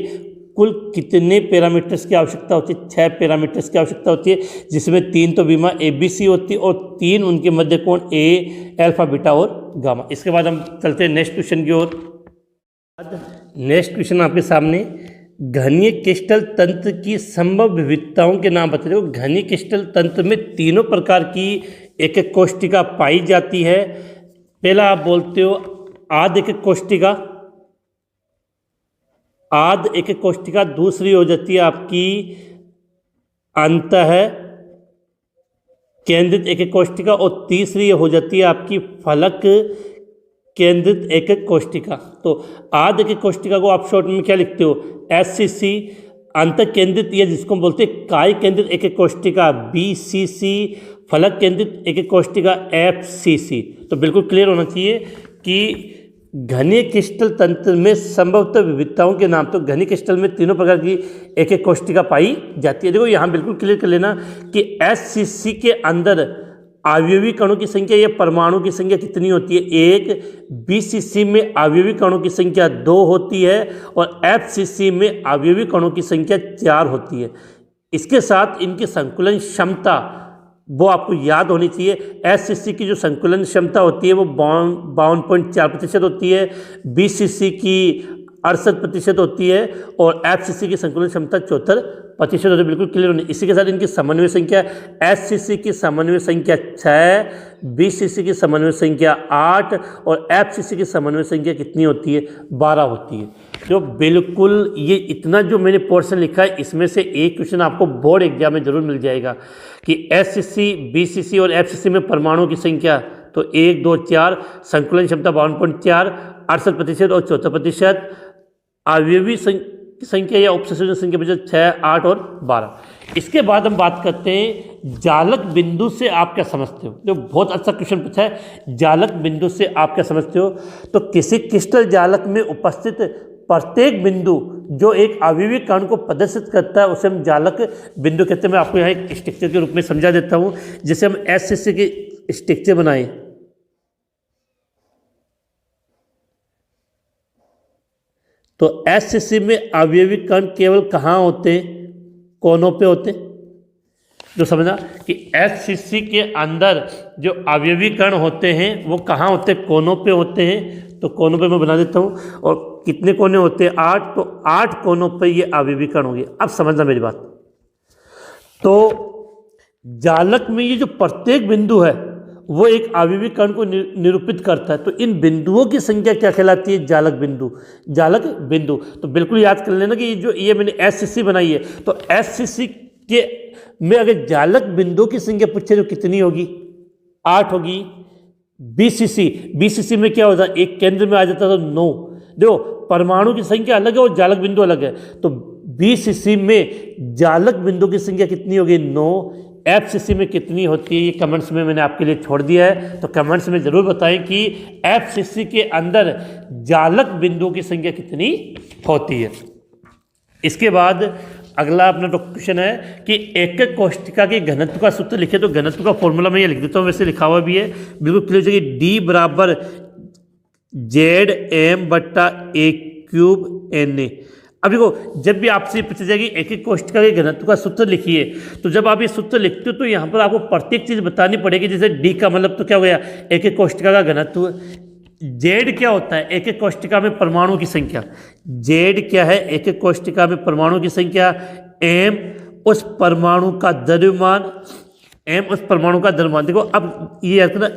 कुल कितने पैरामीटर्स की आवश्यकता होती है? 6 पैरामीटर्स की आवश्यकता होती है, जिसमें 3 तो विमा ए बी सी होती है और 3 उनके मध्य कोण ए अल्फा बीटा और गामा। इसके बाद हम चलते हैं नेक्स्ट क्वेश्चन की ओर। नेक्स्ट क्वेश्चन आपके सामने, घनीय क्रिस्टल तंत्र की संभव विविधताओं के नाम बताइए। घनीय क्रिस्टल तंत्र में तीनों प्रकार की एक एक कोष्टिका पाई जाती है। पहला आप बोलते हो आध एक एक कोष्टिका, आध एक एक कोष्टिका। दूसरी हो जाती है आपकी अंतः केंद्रित एक एक कोष्टिका और तीसरी हो जाती है आपकी फलक केंद्रित एक एक कोष्टिका। तो आध एक एक कोष्टिका को आप शॉर्ट में क्या लिखते हो? SCC। अंत केंद्रित या जिसको हम बोलते हैं काय केंद्रित एक एक कोष्टिका BCC। फलक केंद्रित एक एक कोष्टिका FCC। तो बिल्कुल क्लियर होना चाहिए कि घनीय क्रिस्टल तंत्र में संभवतः विविधताओं के नाम। तो घनीय क्रिस्टल में तीनों प्रकार की एक एक कोष्टिका पाई जाती है। देखो यहाँ बिल्कुल क्लियर कर लेना कि SCC के अंदर अवयवी कणों की संख्या या परमाणु की संख्या कितनी होती है? 1। BCC में अवयवी कणों की संख्या 2 होती है और FCC में अवयवी कणों की संख्या 4 होती है। इसके साथ इनकी संकुलन क्षमता वो आपको याद होनी चाहिए। SCC की जो संकुलन क्षमता होती है वो 52.4% होती है, BCC की 68% होती है और FCC की संकुलन क्षमता 74% होती है। बिल्कुल क्लियर होनी। इसी के साथ इनकी समन्वय संख्या, SCC की समन्वय संख्या 6, BCC की समन्वय संख्या 8 और FCC की समन्वय संख्या कितनी होती है? 12 होती है। जो बिल्कुल ये इतना जो मैंने पोर्शन लिखा है इसमें से एक क्वेश्चन आपको बोर्ड एग्जाम में जरूर मिल जाएगा कि SCC, BCC और FCC में परमाणुओं की संख्या तो 1, 2, 4, संकुलन क्षमता 52.4, 68% और 74%, अवयवी संख्या या उपसंयोजन संख्या बचे 6, 8 और 12। इसके बाद हम बात करते हैं जालक बिंदु से आप क्या समझते हो। जो बहुत अच्छा क्वेश्चन पूछा है, जालक बिंदु से आप क्या समझते हो। तो किसी क्रिस्टल जालक में उपस्थित प्रत्येक बिंदु जो एक अवयवी कण को प्रदर्शित करता है उसे हम जालक बिंदु कहते हैं। मैं आपको यहाँ एक स्ट्रक्चर के रूप में समझा देता हूँ। जैसे हम SCC के स्ट्रक्चर बनाए, तो SCC में अवयवी कण केवल कहाँ होते हैं? कोनों पे होते हैं। जो समझना कि SCC के अंदर जो अवयवी कण होते हैं वो कहाँ होते हैं? कोनों पे होते हैं। तो कोनों पे मैं बना देता हूँ। और कितने कोने होते हैं? 8। तो 8 कोनों पे ये अवयवी कण होंगे। अब समझना मेरी बात। तो जालक में ये जो प्रत्येक बिंदु है वो एक अवयवी कण को निरूपित करता है। तो इन बिंदुओं की संख्या क्या कहलाती है? जालक बिंदु। जालक बिंदु। तो बिल्कुल याद कर लेना कि जो ये मैंने SCC बनाई है, तो SCC के में अगर जालक बिंदुओं की संख्या पूछे तो कितनी होगी? 8 होगी। BCC में क्या होता है? एक केंद्र में आ जाता था 9। देखो परमाणु की संख्या अलग है और जालक बिंदु अलग है। तो BCC में जालक बिंदु की संख्या कितनी होगी? 9। FCC में कितनी होती है? ये कमेंट्स में मैंने आपके लिए छोड़ दिया है। तो कमेंट्स में ज़रूर बताएं कि FCC के अंदर जालक बिंदुओं की संख्या कितनी होती है। इसके बाद अगला अपना क्वेश्चन है कि एक कोष्टिका के घनत्व का सूत्र लिखे। तो घनत्व का फॉर्मूला मैं ये लिख देता हूँ, वैसे लिखा हुआ भी है, बिल्कुल क्लियर हो जाएगी। डी बराबर जेड एम बट्टा ए क्यूब एन ए। अब देखो, जब भी आपसे पूछा जाएगी एक एक कोष्टिका के घनत्व का सूत्र लिखिए, तो जब आप ये सूत्र लिखते हो तो यहाँ पर आपको प्रत्येक चीज़ बतानी पड़ेगी। जैसे डी का मतलब तो क्या हो गया, एक एक कोष्टिका का घनत्व। जेड क्या होता है, एक एक कोष्टिका में परमाणु की संख्या। जेड क्या है, एक एक कोष्टिका में परमाणु की संख्या। एम उस परमाणु का द्रव्यमान, एम उस परमाणु का द्रव्यमान। देखो अब ये याद करना,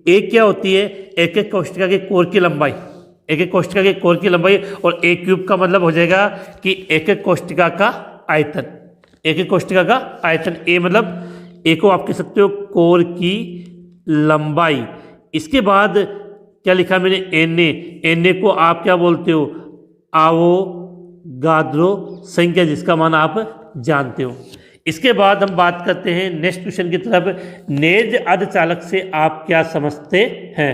ए क्या होती है, एक एक कोष्टिका के कोर की लंबाई, एक एक कोष्टिका के कोर की लंबाई। और ए क्यूब का मतलब हो जाएगा कि एक एक कोष्टिका का आयतन, एक एक कोष्टिका का आयतन। ए मतलब ए को आप कह सकते हो कोर की लंबाई। इसके बाद क्या लिखा मैंने, एन ए को आप क्या बोलते हो, आवोगाद्रो संख्या, जिसका मान आप जानते हो। इसके बाद हम बात करते हैं नेक्स्ट क्वेश्चन की तरफ। नेज अर्धचालक से आप क्या समझते हैं।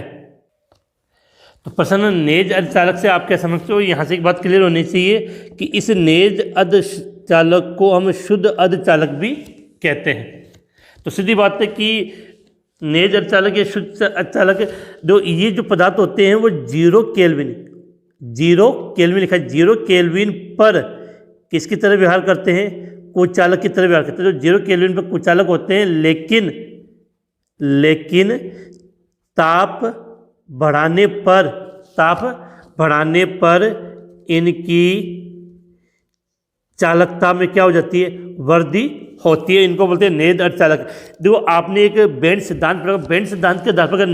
तो प्रश्न नेज अर्धचालक से आप क्या समझते हो, यहाँ से एक बात क्लियर होनी चाहिए कि इस नेज अर्धचालक को हम शुद्ध अर्धचालक भी कहते हैं। तो सीधी बात है कि नेज अर्धचालक या शुद्ध अर्धचालक, जो ये जो पदार्थ होते हैं वो 0 केल्विन लिखा है, 0 केल्विन पर किसकी तरह व्यवहार करते हैं, कुचालक की तरह व्यवहार करते हैं। जो 0 केल्विन पर कुचालक होते हैं, लेकिन ताप बढ़ाने पर इनकी चालकता में क्या हो जाती है, वृद्धि होती है। इनको बोलते हैं नेज अर्धचालक। देखो आपने एक बैंड सिद्धांत पढ़ा, बैंड सिद्धांत के आधार पर अगर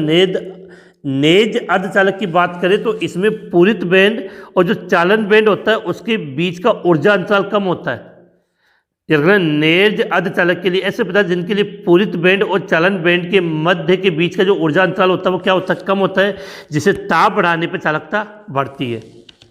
नेज अर्धचालक की बात करें तो इसमें पूरित बैंड और जो चालन बैंड होता है उसके बीच का ऊर्जा अंतराल कम होता है। नेज अर्धचालक के लिए ऐसे पदार्थ जिनके लिए पूरित बैंड और चालन बैंड के मध्य के बीच का जो ऊर्जा अंतराल होता है वो क्या होता है, कम होता है, जिसे ताप बढ़ाने पर चालकता बढ़ती है।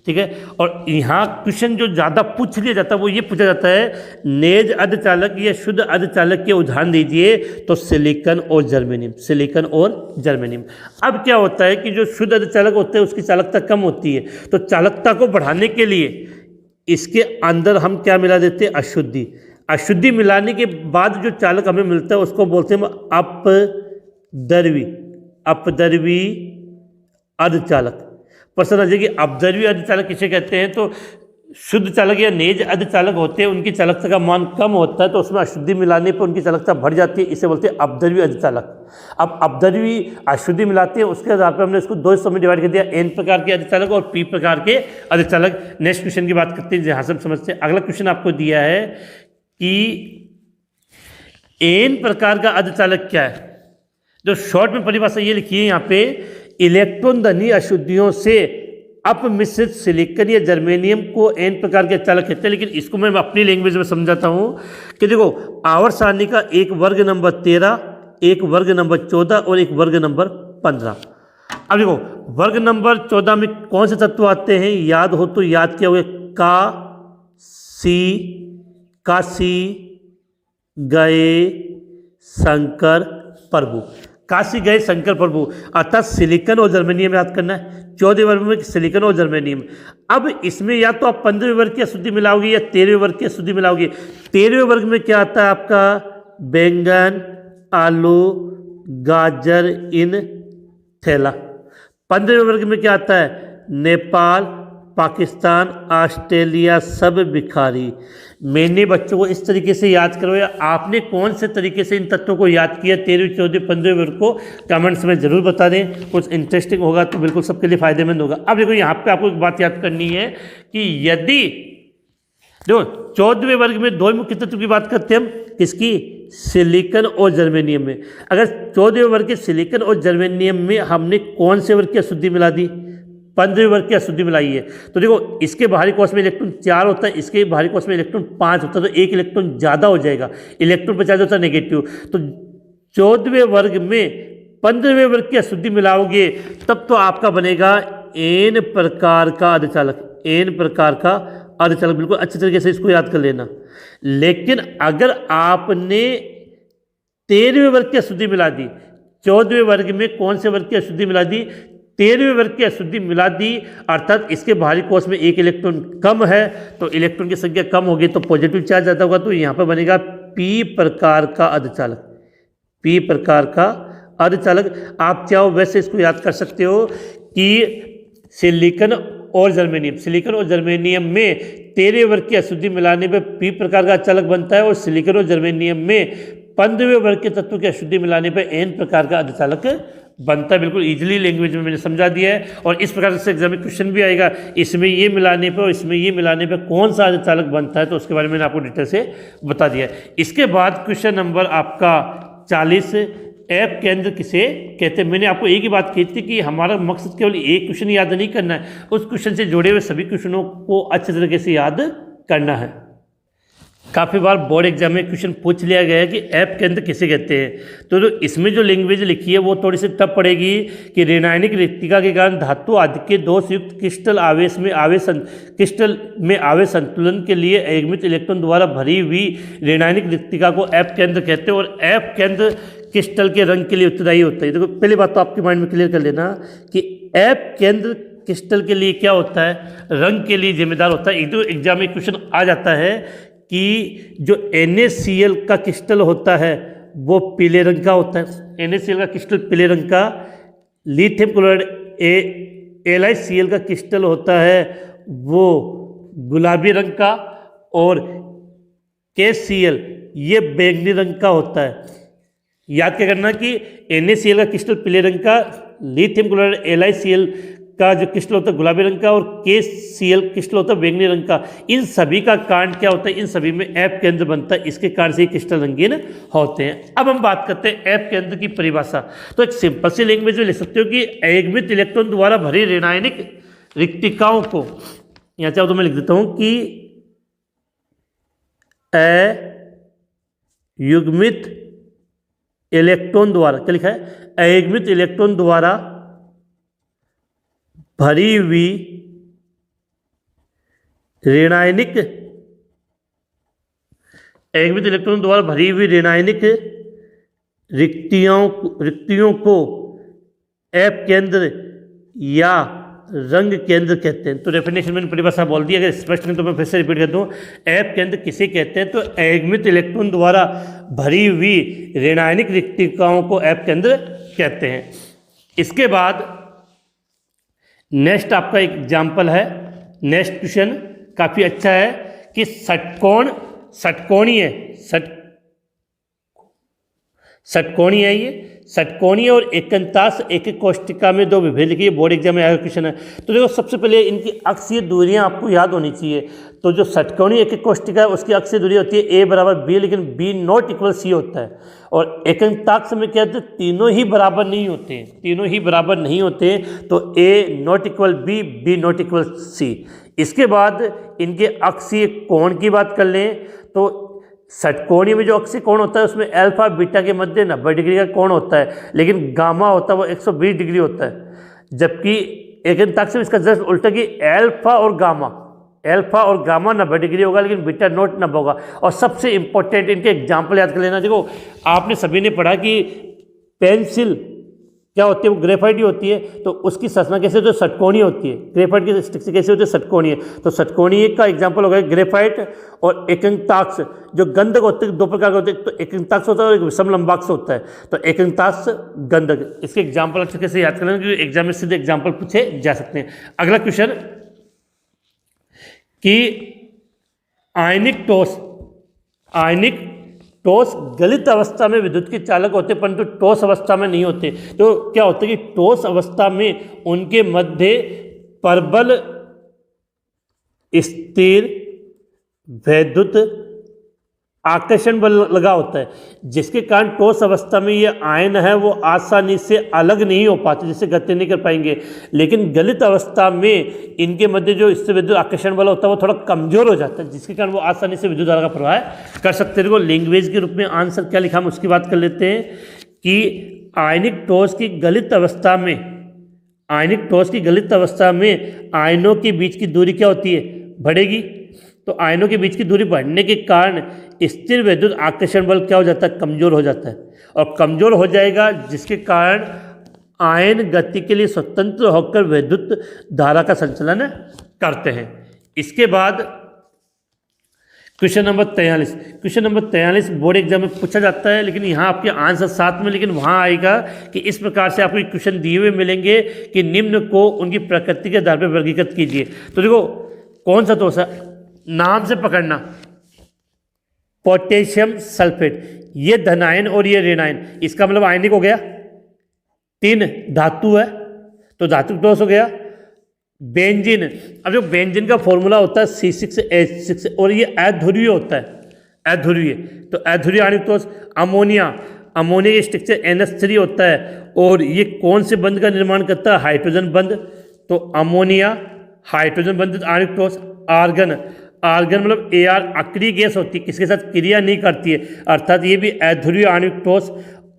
ठीक है। और यहाँ क्वेश्चन जो ज़्यादा पूछ लिया जाता है वो ये पूछा जाता है, नेज अर्धचालक या शुद्ध अर्धचालक के उदाहरण दीजिए। तो सिलिकॉन और जर्मेनियम। अब क्या होता है कि जो शुद्ध अर्धचालक होते हैं उसकी चालकता कम होती है, तो चालकता को बढ़ाने के लिए इसके अंदर हम क्या मिला देते हैं, अशुद्धि मिलाने के बाद जो चालक हमें मिलता है उसको बोलते हैं अपद्रवी अर्धचालक। प्रश्न आ जाएगी अपद्रवी अर्धचालक किसे कहते हैं। तो शुद्ध चालक या नेज अर्धचालक होते हैं, उनकी चालकता का मान कम होता है, तो उसमें अशुद्धि मिलाने पर उनकी चालकता बढ़ जाती है, इसे बोलते हैं अपद्रवी अर्धचालक। अब अपद्रवी अशुद्धि मिलाते हैं, उसके आधार पर हमने इसको 2 हिस्सों में डिवाइड कर दिया, एन प्रकार के अर्धचालक और पी प्रकार के अर्धचालक। नेक्स्ट क्वेश्चन की बात करते हैं जहाँ से हम समझते हैं। अगला क्वेश्चन आपको दिया है कि एन प्रकार का अर्धचालक क्या है। जो शॉर्ट में परिभाषा ये लिखी है यहाँ पे, इलेक्ट्रॉन धनी अशुद्धियों से अपमिश्रित सिलिकॉन या जर्मेनियम को एन प्रकार के चालक कहते हैं। लेकिन इसको मैं अपनी लैंग्वेज में समझाता हूँ कि देखो, आवर्त सारणी का एक वर्ग नंबर 13, एक वर्ग नंबर 14 और एक वर्ग नंबर 15। अब देखो वर्ग नंबर 14 में कौन से तत्व आते हैं, याद हो तो याद किया हुआ, काशी गए शंकर प्रभु, काशी गए शंकर प्रभु, अर्थात सिलिकॉन और जर्मेनियम याद करना है। 14वें वर्ग में सिलिकॉन और जर्मेनियम। अब इसमें या तो आप 15वें वर्ग की अशुद्धि मिलाओगे या 13वें वर्ग की अशुद्धि मिलाओगे। 13वें वर्ग में क्या आता है आपका, बैंगन, आलू, गाजर इन थैला। 15वें वर्ग में क्या आता है, नेपाल, पाकिस्तान, ऑस्ट्रेलिया सब भिखारी। मैंने बच्चों को इस तरीके से याद करवाया, आपने कौन से तरीके से इन तत्वों को याद किया 13, 14, 15वें वर्ग को कमेंट्स में ज़रूर बता दें। कुछ इंटरेस्टिंग होगा तो बिल्कुल सबके लिए फ़ायदेमंद होगा। अब देखो यहाँ पे आपको एक बात याद करनी है कि यदि देखो 14वें वर्ग में 2 मुख्य तत्व की बात करते हैं हम, किसकी, सिलिकॉन और जर्मेनियम में। अगर 14वें वर्ग के सिलिकॉन और जर्मेनियम में हमने कौन से वर्ग की अशुद्धि मिला दी, 15वें वर्ग की अशुद्धि मिलाई है, तो देखो इसके बाहरी कोश में इलेक्ट्रॉन 4 होता है, इसके बाहरी कोश में इलेक्ट्रॉन 5 होता है, तो 1 इलेक्ट्रॉन ज़्यादा हो जाएगा, इलेक्ट्रॉन 50 होता है नेगेटिव। तो 14वें वर्ग में 15वें वर्ग की अशुद्धि मिलाओगे तब तो आपका बनेगा एन प्रकार का अर्धचालक, एन प्रकार का अर्धचालक। बिल्कुल अच्छे तरीके से इसको याद कर लेना। लेकिन अगर आपने 13वें वर्ग की अशुद्धि मिला दी, 14वें वर्ग में कौन से वर्ग की अशुद्धि मिला दी, 13वें वर्ग की अशुद्धि मिला दी, अर्थात इसके बाहरी कोश में एक इलेक्ट्रॉन कम है, तो इलेक्ट्रॉन की संख्या कम होगी तो पॉजिटिव चार्ज ज़्यादा होगा, तो यहाँ पर बनेगा पी प्रकार का अर्धचालक। पी प्रकार का अर्धचालक। आप चाहो वैसे इसको याद कर सकते हो कि सिलिकॉन और जर्मेनियम में 13वें वर्ग की अशुद्धि मिलाने पर पी प्रकार का अर्धचालक बनता है, और सिलिकॉन और जर्मेनियम में 15वें वर्ग के तत्व की अशुद्धि मिलाने पर एन प्रकार का अर्धचालक बनता है। बिल्कुल इजीली लैंग्वेज में मैंने समझा दिया है, और इस प्रकार से एग्जाम में क्वेश्चन भी आएगा, इसमें ये मिलाने पर और इसमें ये मिलाने पर कौन सा अर्धचालक बनता है, तो उसके बारे में मैंने आपको डिटेल से बता दिया है। इसके बाद क्वेश्चन नंबर आपका 40, ऐप केंद्र किसे कहते हैं। मैंने आपको एक ही बात कही थी कि हमारा मकसद केवल एक क्वेश्चन याद नहीं करना है, उस क्वेश्चन से जुड़े हुए सभी क्वेश्चनों को अच्छे तरीके से याद करना है। काफ़ी बार बोर्ड एग्जाम में क्वेश्चन पूछ लिया गया है कि ऐप केंद्र किसे कहते हैं, तो इसमें जो लैंग्वेज लिखी है वो थोड़ी सी टफ पड़ेगी कि ऋणायनिक रिक्तिका के कारण धातु आदि के दोष युक्त क्रिस्टल में आवेश संतुलन के लिए एकमित इलेक्ट्रॉन द्वारा भरी हुई ऋणायनिक रिक्तिका को ऐप केंद्र कहते हैं, और ऐप केंद्र क्रिस्टल के रंग के लिए उत्तरदायी होता है। देखो पहली बात तो आपके माइंड में क्लियर कर लेना कि ऐप केंद्र क्रिस्टल के लिए क्या होता है, रंग के लिए जिम्मेदार होता है। एक तो एग्जाम में क्वेश्चन आ जाता है कि जो NaCl का क्रिस्टल होता है वो पीले रंग का होता है, NaCl का क्रिस्टल पीले रंग का, लिथियम क्लोराइड LiCl का क्रिस्टल होता है वो गुलाबी रंग का, और KCl ये बैंगनी रंग का होता है। याद क्या करना कि NaCl का क्रिस्टल पीले रंग का, लिथियम क्लोराइड LiCl का जो क्रिस्टल होता है गुलाबी रंग का, और KCl क्रिस्टल होता है बैंगनी रंग का। इन सभी का कारण क्या होता है, इन सभी में ऐप केंद्र बनता है, इसके कारण से क्रिस्टल रंगीन होते हैं। अब हम बात करते हैं ऐप केंद्र की परिभाषा। तो एक सिंपल सी लैंग्वेज में लिख सकते हो कि एकमित इलेक्ट्रॉन द्वारा भरी ऋणायनिक रिक्तिकाओं को, यहाँ चाहो तो मैं लिख देता हूँ कि अयुग्मित इलेक्ट्रॉन द्वारा, क्या लिखा है, अयुग्मित इलेक्ट्रॉन द्वारा भरी हुई ऋणायनिक, एकमित इलेक्ट्रॉन द्वारा भरी हुई ऋणायनिक रिक्तियों को ऐप केंद्र या रंग केंद्र कहते हैं। तो डेफिनेशन मैंने परिभाषा बोल दी, अगर स्पष्ट नहीं तो मैं फिर से रिपीट कर दूं। ऐप केंद्र किसे कहते हैं, तो एकमित इलेक्ट्रॉन द्वारा भरी हुई ऋणायनिक रिक्तिकाओं को ऐप केंद्र कहते हैं। इसके बाद नेक्स्ट आपका एक एग्जाम्पल है, नेक्स्ट क्वेश्चन काफ़ी अच्छा है कि षटकोणीय और एकंताश एक कोष्टिका में दो विभेद लिखिए। बोर्ड एग्जाम में आया क्वेश्चन है। तो देखो सबसे पहले इनकी अक्षीय दूरियां आपको याद होनी चाहिए। तो जो षटकोणीय एक कोष्टिका है उसकी अक्षीय दूरी होती है A बराबर B, लेकिन B नॉट इक्वल C होता है। और एकंताक्ष में क्या होता है, तीनों ही बराबर नहीं होते, तो A not equal B, B not equal C। इसके बाद इनके अक्षीय कोण की बात कर लें तो षटकोणीय में जो अक्षीय कोण होता है उसमें अल्फा बीटा के मध्य 90 डिग्री का कोण होता है, लेकिन गामा होता है वो 120 डिग्री होता है। जबकि एकंताक्ष में इसका जस्ट उल्टा कि अल्फा और गामा 90 डिग्री होगा, लेकिन बीटा नॉट 90 होगा। और सबसे इंपॉर्टेंट इनके एग्जाम्पल याद कर लेना। देखो आपने सभी ने पढ़ा कि पेंसिल क्या होती है, वो ग्रेफाइट ही होती है, तो उसकी संरचना कैसे होती है, षटकोणीय होती है। ग्रेफाइट की स्ट्रक्चर कैसे होती है, षटकोणीय। तो षटकोणीय का एग्जांपल होगा ग्रेफाइट और एकंताक्ष। जो गंधक होते हैं दो प्रकार के होते हैं, तो एकंताक्ष होता है और एक विषम लंबाक्ष होता है। तो एकंताक्ष गंधक, इसके एग्जाम्पल अच्छे कैसे याद करेंगे क्योंकि एग्जाम में सीधे एग्जाम्पल पूछे जा सकते हैं। अगला क्वेश्चन कि आयनिक ठोस गलित अवस्था में विद्युत के चालक होते हैं, परंतु ठोस अवस्था में नहीं होते। तो क्या होता है कि ठोस अवस्था में उनके मध्य प्रबल स्थिर वैद्युत आकर्षण बल लगा होता है, जिसके कारण ठोस अवस्था में ये आयन है वो आसानी से अलग नहीं हो पाते, जिससे गति नहीं कर पाएंगे। लेकिन गलित अवस्था में इनके मध्य जो इससे विद्युत आकर्षण बल होता है वो थोड़ा कमजोर हो जाता है, जिसके कारण वो आसानी से विद्युत धारा का प्रवाह कर सकते हैं। लैंग्वेज के रूप में आंसर क्या लिखा हम उसकी बात कर लेते हैं कि आयनिक ठोस की गलित अवस्था में आयनों के बीच की दूरी क्या होती है, बढ़ेगी। तो आयनों के बीच की दूरी बढ़ने के कारण स्थिर वैद्युत आकर्षण बल क्या हो जाता है, कमजोर हो जाता है। और कमजोर हो जाएगा जिसके कारण आयन गति के लिए स्वतंत्र होकर विद्युत धारा का संचालन करते हैं। इसके बाद question number 43। Question number 43 board exam में पूछा जाता है, लेकिन यहाँ आपके आंसर साथ में, लेकिन वहाँ आएगा कि इस प्रकार से आपको क्वेश्चन दिए हुए मिलेंगे कि निम्न को उनकी प्रकृति के आधार पर वर्गीकृत कीजिए। तो देखो कौन सा दोष है, नाम से पकड़ना, पोटेशियम सल्फेट, ये धनायन और ये ऋणायन, इसका मतलब आयनिक हो गया। 3 धातु है तो धातु दोष हो गया। बेंजीन, अब जो बेंजीन का फॉर्मूला होता है C6H6 और ये अध्रुवीय होता है, अध्रुवीय, तो अध्रुवीय आणविक दोष। अमोनिया, अमोनिया का स्ट्रक्चर NH3 होता है और ये कौन से बंध का निर्माण करता है, हाइड्रोजन बंध, तो अमोनिया हाइड्रोजन बंध आणविक दोष। आर्गन, आर्गन मतलब Ar अक्रिय गैस होती है, किसके साथ क्रिया नहीं करती है, अर्थात ये भी अध्रुवीय आणविक दोष।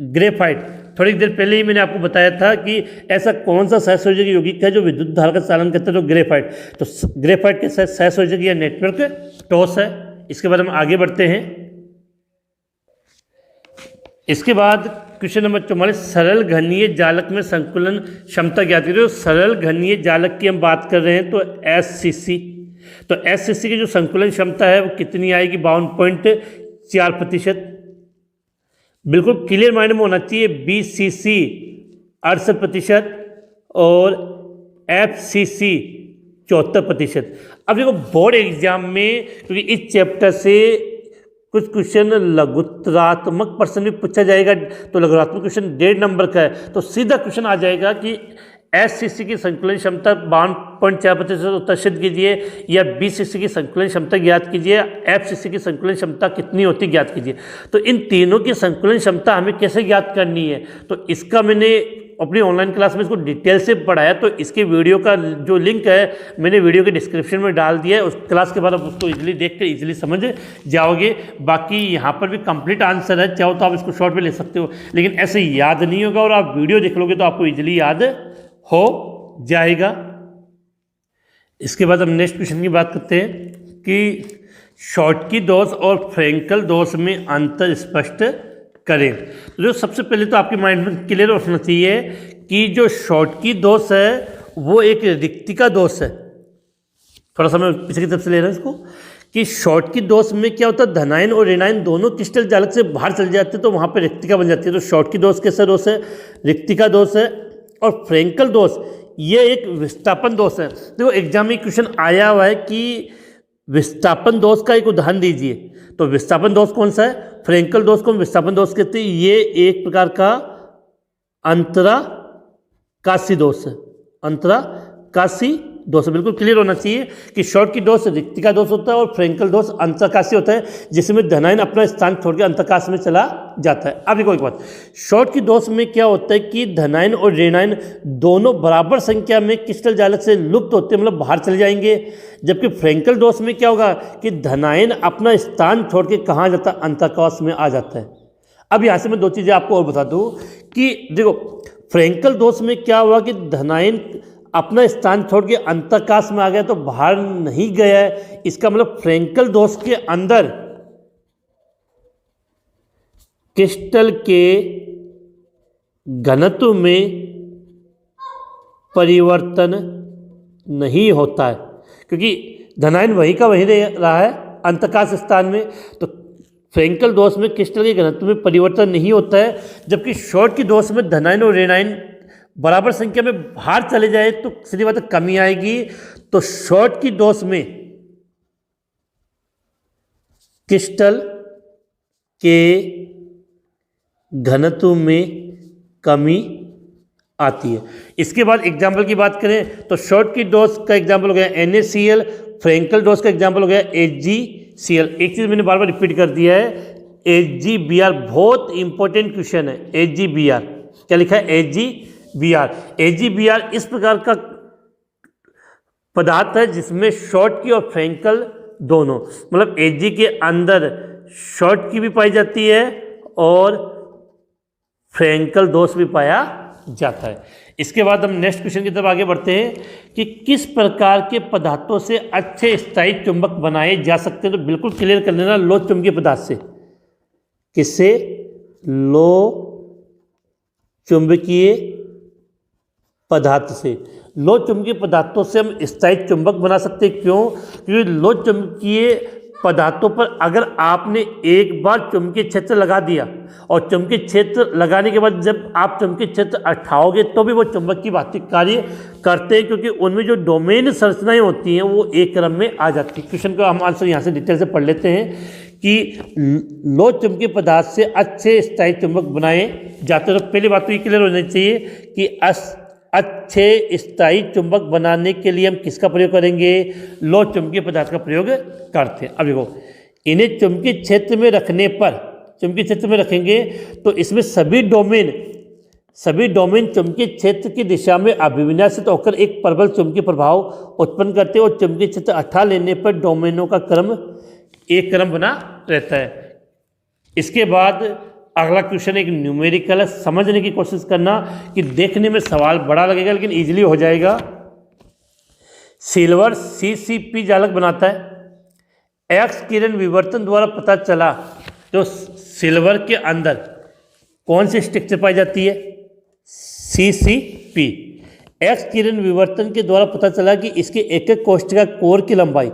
ग्रेफाइट, थोड़ी देर पहले ही मैंने आपको बताया था कि ऐसा कौन सा सहसंयोजक यौगिक है जो विद्युत धारा का चालन करता है, तो ग्रेफाइट। तो ग्रेफाइट के सहसंयोजक या नेटवर्क टॉस है। इसके बाद हम आगे बढ़ते हैं। इसके बाद क्वेश्चन नंबर 44, सरल घनीय जालक में संकुलन क्षमता ज्ञात कीजिए। तो सरल घनीय जालक की हम बात कर रहे हैं तो SCC, तो SCC की जो संकुलन क्षमता है वो कितनी आएगी, 52.4%। बिल्कुल क्लियर माइंड में होना चाहिए। BCC 68% और FCC 74%। अब देखो बोर्ड एग्जाम में, क्योंकि इस चैप्टर से कुछ क्वेश्चन लघुत्तरात्मक प्रश्न भी पूछा जाएगा, तो लघुत्तरात्मक क्वेश्चन 1.5 नंबर का है, तो सीधा क्वेश्चन आ जाएगा कि SCC की संकुलन क्षमता 52.4% उत्तरसिद्ध कीजिए, या BCC की संकुलन क्षमता ज्ञात कीजिए, FCC की संकुलन क्षमता कितनी होती है ज्ञात कीजिए। तो इन तीनों की संकुलन क्षमता हमें कैसे ज्ञात करनी है, तो इसका मैंने अपनी ऑनलाइन क्लास में इसको डिटेल से पढ़ाया, तो इसके वीडियो का जो लिंक है मैंने वीडियो के डिस्क्रिप्शन में डाल दिया है। उस क्लास के बाद आप उसको इजीली देख कर इजीली समझ जाओगे। बाकी यहाँ पर भी कंप्लीट आंसर है, चाहो तो आप इसको शॉर्ट में ले सकते हो, लेकिन ऐसे याद नहीं होगा, और आप वीडियो देख लोगे तो आपको इजीली याद हो जाएगा। इसके बाद हम नेक्स्ट क्वेश्चन की बात करते हैं कि शॉटकी दोष और फ्रेंकल दोष में अंतर स्पष्ट करें। तो जो सबसे पहले तो आपके माइंड में क्लियर होना चाहिए कि जो शॉटकी दोष है वो एक रिक्तिका दोष है। थोड़ा सा मैं पीछे की तरफ से ले रहा हूँ इसको, कि शॉटकी दोष में क्या होता है, धनायन और ऋणायन दोनों क्रिस्टल जालक से बाहर चले जाते हैं, तो वहाँ पर रिक्तिका बन जाती है। तो शॉटकी दोष कैसा दोष है, रिक्तिका दोष है। और फ्रेंकल दोष ये एक विस्थापन दोष है। देखो एग्जाम में क्वेश्चन आया हुआ है कि विस्थापन दोष का एक उदाहरण दीजिए, तो विस्थापन दोष कौन सा है, फ्रेंकल दोष को हम विस्थापन दोष कहते हैं। ये एक प्रकार का अंतराकाशी दोष है, अंतराकाशी दोष। बिल्कुल क्लियर होना चाहिए कि शॉटकी दोष रिक्तिका दोष होता है और फ्रेंकल दोष अंतराकाशी होता है, जिसमें धनायन अपना स्थान छोड़कर अंतराकाश में चला जाता है। अब देखो एक बात, शॉटकी दोष में क्या होता है कि धनायन और ऋणायन दोनों बराबर संख्या में क्रिस्टल जालक से लुप्त होते हैं, मतलब बाहर चले जाएंगे। जबकि फ्रेंकल दोष में क्या होगा कि धनायन अपना स्थान छोड़ के कहाँ जाता है, अंतराकाश में आ जाता है। अब यहाँ से मैं 2 चीज़ें आपको और बता दूँ कि देखो फ्रेंकल दोष में क्या हुआ कि धनायन अपना स्थान छोड़ के अंतराकाश में आ गया, तो बाहर नहीं गया है। इसका मतलब फ्रेंकल दोष के अंदर क्रिस्टल के घनत्व में परिवर्तन नहीं होता है, क्योंकि धनायन वहीं का वहीं रहा है अंतराकाश स्थान में। तो फ्रेंकल दोष में क्रिस्टल के घनत्व में परिवर्तन नहीं होता है, जबकि शॉटकी दोष में धनायन और ऋणायन बराबर संख्या में बाहर चले जाए तो सीधी बात कमी आएगी। तो शॉटकी दोष में क्रिस्टल के घनत्व में कमी आती है। इसके बाद एग्जाम्पल की बात करें तो शॉटकी दोष का एग्जाम्पल हो गया NaCl, फ्रेंकल दोष का एग्जाम्पल हो गया HgCl। एक चीज़ मैंने बार बार रिपीट कर दिया है, HgBr बहुत इंपॉर्टेंट क्वेश्चन है। HgBr क्या लिखा है, HgBr इस प्रकार का पदार्थ है जिसमें शॉटकी और फ्रेंकल दोनों, मतलब Hg के अंदर शॉटकी भी पाई जाती है और फ्रेंकल दोष भी पाया जाता है। इसके बाद हम नेक्स्ट क्वेश्चन की तरफ आगे बढ़ते हैं कि किस प्रकार के पदार्थों से अच्छे स्थायी चुंबक बनाए जा सकते हैं। तो बिल्कुल क्लियर कर लेना, लो चुंबकीय पदार्थ से। किससे, लो चुंबकीय पदार्थ से। लो चुंबकीय पदार्थों से हम स्थायी चुंबक बना सकते हैं। क्यों? क्योंकि लो चुंबकीय पदार्थों पर अगर आपने एक बार चुंबकीय क्षेत्र लगा दिया और चुंबकीय क्षेत्र लगाने के बाद जब आप चुंबकीय क्षेत्र हटाओगे तो भी वो चुंबक की भांति कार्य करते हैं, क्योंकि उनमें जो डोमेन संरचनाएं होती हैं वो एक क्रम में आ जाती है। क्वेश्चन का हम आंसर यहाँ से डिटेल से पढ़ लेते हैं कि लो चुंबकीय पदार्थ से अच्छे स्थायी चुंबक बनाए जाते हैं। तो पहली बात तो ये क्लियर होनी चाहिए कि अच्छे स्थायी चुंबक बनाने के लिए हम किसका प्रयोग करेंगे? लो चुंबकीय पदार्थ का प्रयोग करते हैं। अब देखो, इन्हें चुंबकीय क्षेत्र में रखने पर, चुंबकीय क्षेत्र में रखेंगे तो इसमें सभी डोमेन चुंबकीय क्षेत्र की दिशा में अभिविन्यासित होकर एक प्रबल चुंबकीय प्रभाव उत्पन्न करते हैं और चुंबकीय क्षेत्र हटा लेने पर डोमेनों का क्रम एक क्रम बना रहता है। इसके बाद अगला क्वेश्चन एक न्यूमेरिकल है, समझने की कोशिश करना कि देखने में सवाल बड़ा लगेगा लेकिन इजीली हो जाएगा। सिल्वर CCP जालक बनाता है। एक्स किरण विवर्तन द्वारा पता चला तो सिल्वर के अंदर कौन सी स्ट्रक्चर पाई जाती है? CCP। एक्स किरण विवर्तन के द्वारा पता चला कि इसके एक एक कोष्ठका कोर की लंबाई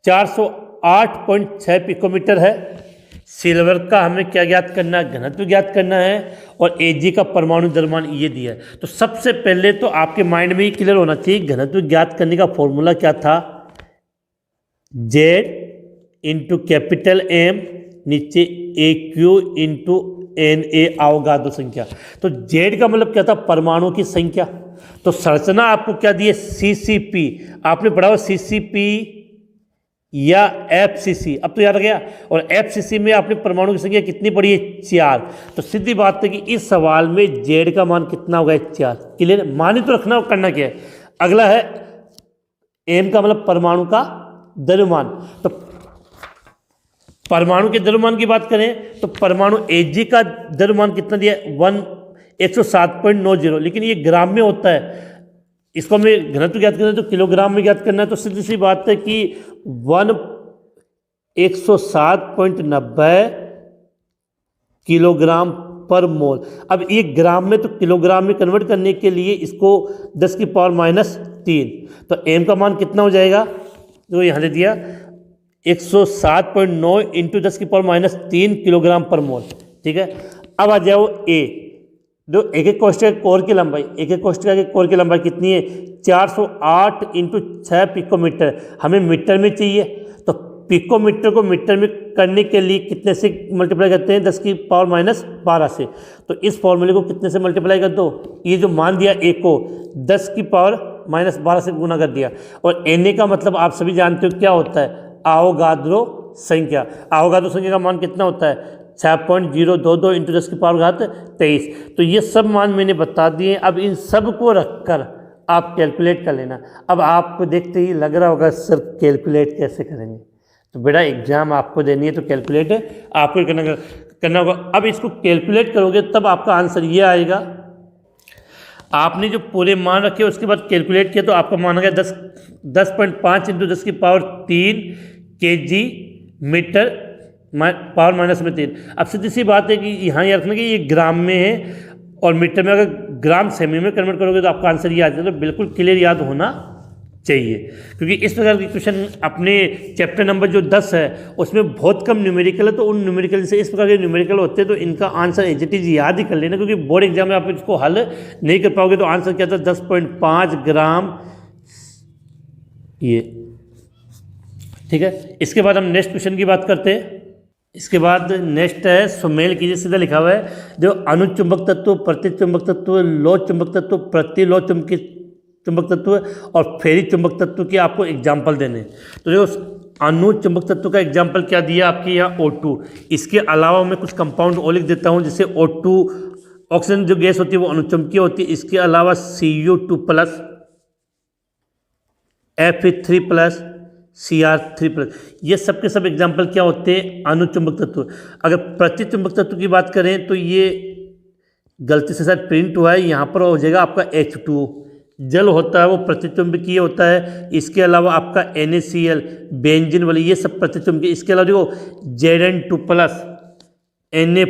408.6 पिकोमीटर है। सिल्वर का हमें क्या ज्ञात करना है? घनत्व ज्ञात करना है और Ag का परमाणु द्रव्यमान ये दिया है। तो सबसे पहले तो आपके माइंड में ये क्लियर होना चाहिए घनत्व ज्ञात करने का फॉर्मूला क्या था? Z इंटू कैपिटल M नीचे AQ इंटू Na अवगाद्रो संख्या। तो Z का मतलब क्या था? परमाणु की संख्या। तो संरचना आपको क्या दी है? CCP। आपने पढ़ा हुआ CCP या FCC, अब तो याद आ गया। और FCC में आपने परमाणु की संख्या कितनी पढ़ी है? 4। तो सीधी बात है कि इस सवाल में Z का मान कितना होगा? 4। क्लियर? मान ही तो रखना, करना क्या है। अगला है M का मतलब परमाणु का द्रव्यमान। तो परमाणु के द्रव्यमान की बात करें तो परमाणु Ag का द्रव्यमान कितना दिया? 107.90, लेकिन ये ग्राम में होता है। इसको हमें घनत्व ज्ञात करना है तो किलोग्राम में ज्ञात करना है। तो सीधी सी बात है कि 107.90 किलोग्राम पर मोल। अब ये ग्राम में तो किलोग्राम में कन्वर्ट करने के लिए इसको 10 की पावर -3, तो M का मान कितना हो जाएगा? तो यहाँ दे दिया 107.9 इंटू 10 की पावर -3 किलोग्राम पर मोल। ठीक है, अब आ जाओ A। जो एक एक कोष्ठक कोर की लंबाई, एक एक कोष्ठक के कोर की लंबाई कितनी है? 408 इंटू 6 पिकोमीटर। हमें मीटर में चाहिए, तो पिकोमीटर को मीटर में करने के लिए कितने से मल्टीप्लाई करते हैं? 10 की पावर -12 से। तो इस फॉर्मूले को कितने से मल्टीप्लाई कर दो? ये जो मान दिया A को 10 की पावर -12 से गुना कर दिया। और Na का मतलब आप सभी जानते हो क्या होता है? अवोगाद्रो संख्या। अवोगाद्रो संख्या का मान कितना होता है? 6.022 इंटू 10 की पावर घात 23। तो ये सब मान मैंने बता दिए। अब इन सब को रखकर आप कैलकुलेट कर लेना। अब आपको देखते ही लग रहा होगा सर कैलकुलेट कैसे करेंगे? तो बेटा एग्जाम आपको देनी है तो कैलकुलेट आपको करना होगा। अब इसको कैलकुलेट करोगे तब आपका आंसर ये आएगा। आपने जो पूरे मान रखे उसके बाद कैलकुलेट किया तो आपका मान आ गया 10.5 इंटू 10 की पावर 3 kg मीटर पावर -3। अब सीधी सी बात है कि यहाँ ये रखना कि ये ग्राम में है और मीटर में, अगर ग्राम सेमी में कन्वर्ट करोगे तो आपका आंसर ये आ जाएगा। तो बिल्कुल क्लियर याद होना चाहिए, क्योंकि इस प्रकार के क्वेश्चन अपने चैप्टर नंबर जो 10 है उसमें बहुत कम न्यूमेरिकल है। तो उन न्यूमेरिकल से इस प्रकार के न्यूमेरिकल होते हैं तो इनका आंसर एज इट इज याद ही कर लेना, क्योंकि बोर्ड एग्जाम में आप इसको हल नहीं कर पाओगे। तो आंसर क्या था? 10.5 ग्राम ये। ठीक है, इसके बाद हम नेक्स्ट क्वेश्चन की बात करते हैं। इसके बाद नेक्स्ट है, सुमेल कीजिए, सीधा लिखा हुआ है जो अनुचुंबक तत्व, प्रतिचुंबक तत्व, लो चुंबक तत्व, प्रति लो चुंबक तत्व और फेरी चुंबक तत्व की आपको एग्जाम्पल देने। तो जो अनुचुंबक तत्व का एग्जाम्पल क्या दिया आपके यहाँ? O2। इसके अलावा मैं कुछ कंपाउंड और लिख देता हूँ, जैसे O2 ऑक्सीजन जो गैस होती है वो अनुचुंबकीय होती है। इसके अलावा Cu2+, Fe3+, Cr3+, ये सब के सब एग्जाम्पल क्या होते हैं? अनुचुंबक तत्व। अगर प्रतिचुंबक तत्व की बात करें तो ये गलती से शायद प्रिंट हुआ है, यहाँ पर हो जाएगा आपका H2O। जल होता है वो प्रतिचुंबकीय होता है। इसके अलावा आपका NaCl, बेंजीन वाली, ये सब प्रतिचुंबकीय। इसके अलावा देखो Zn2+, Na+,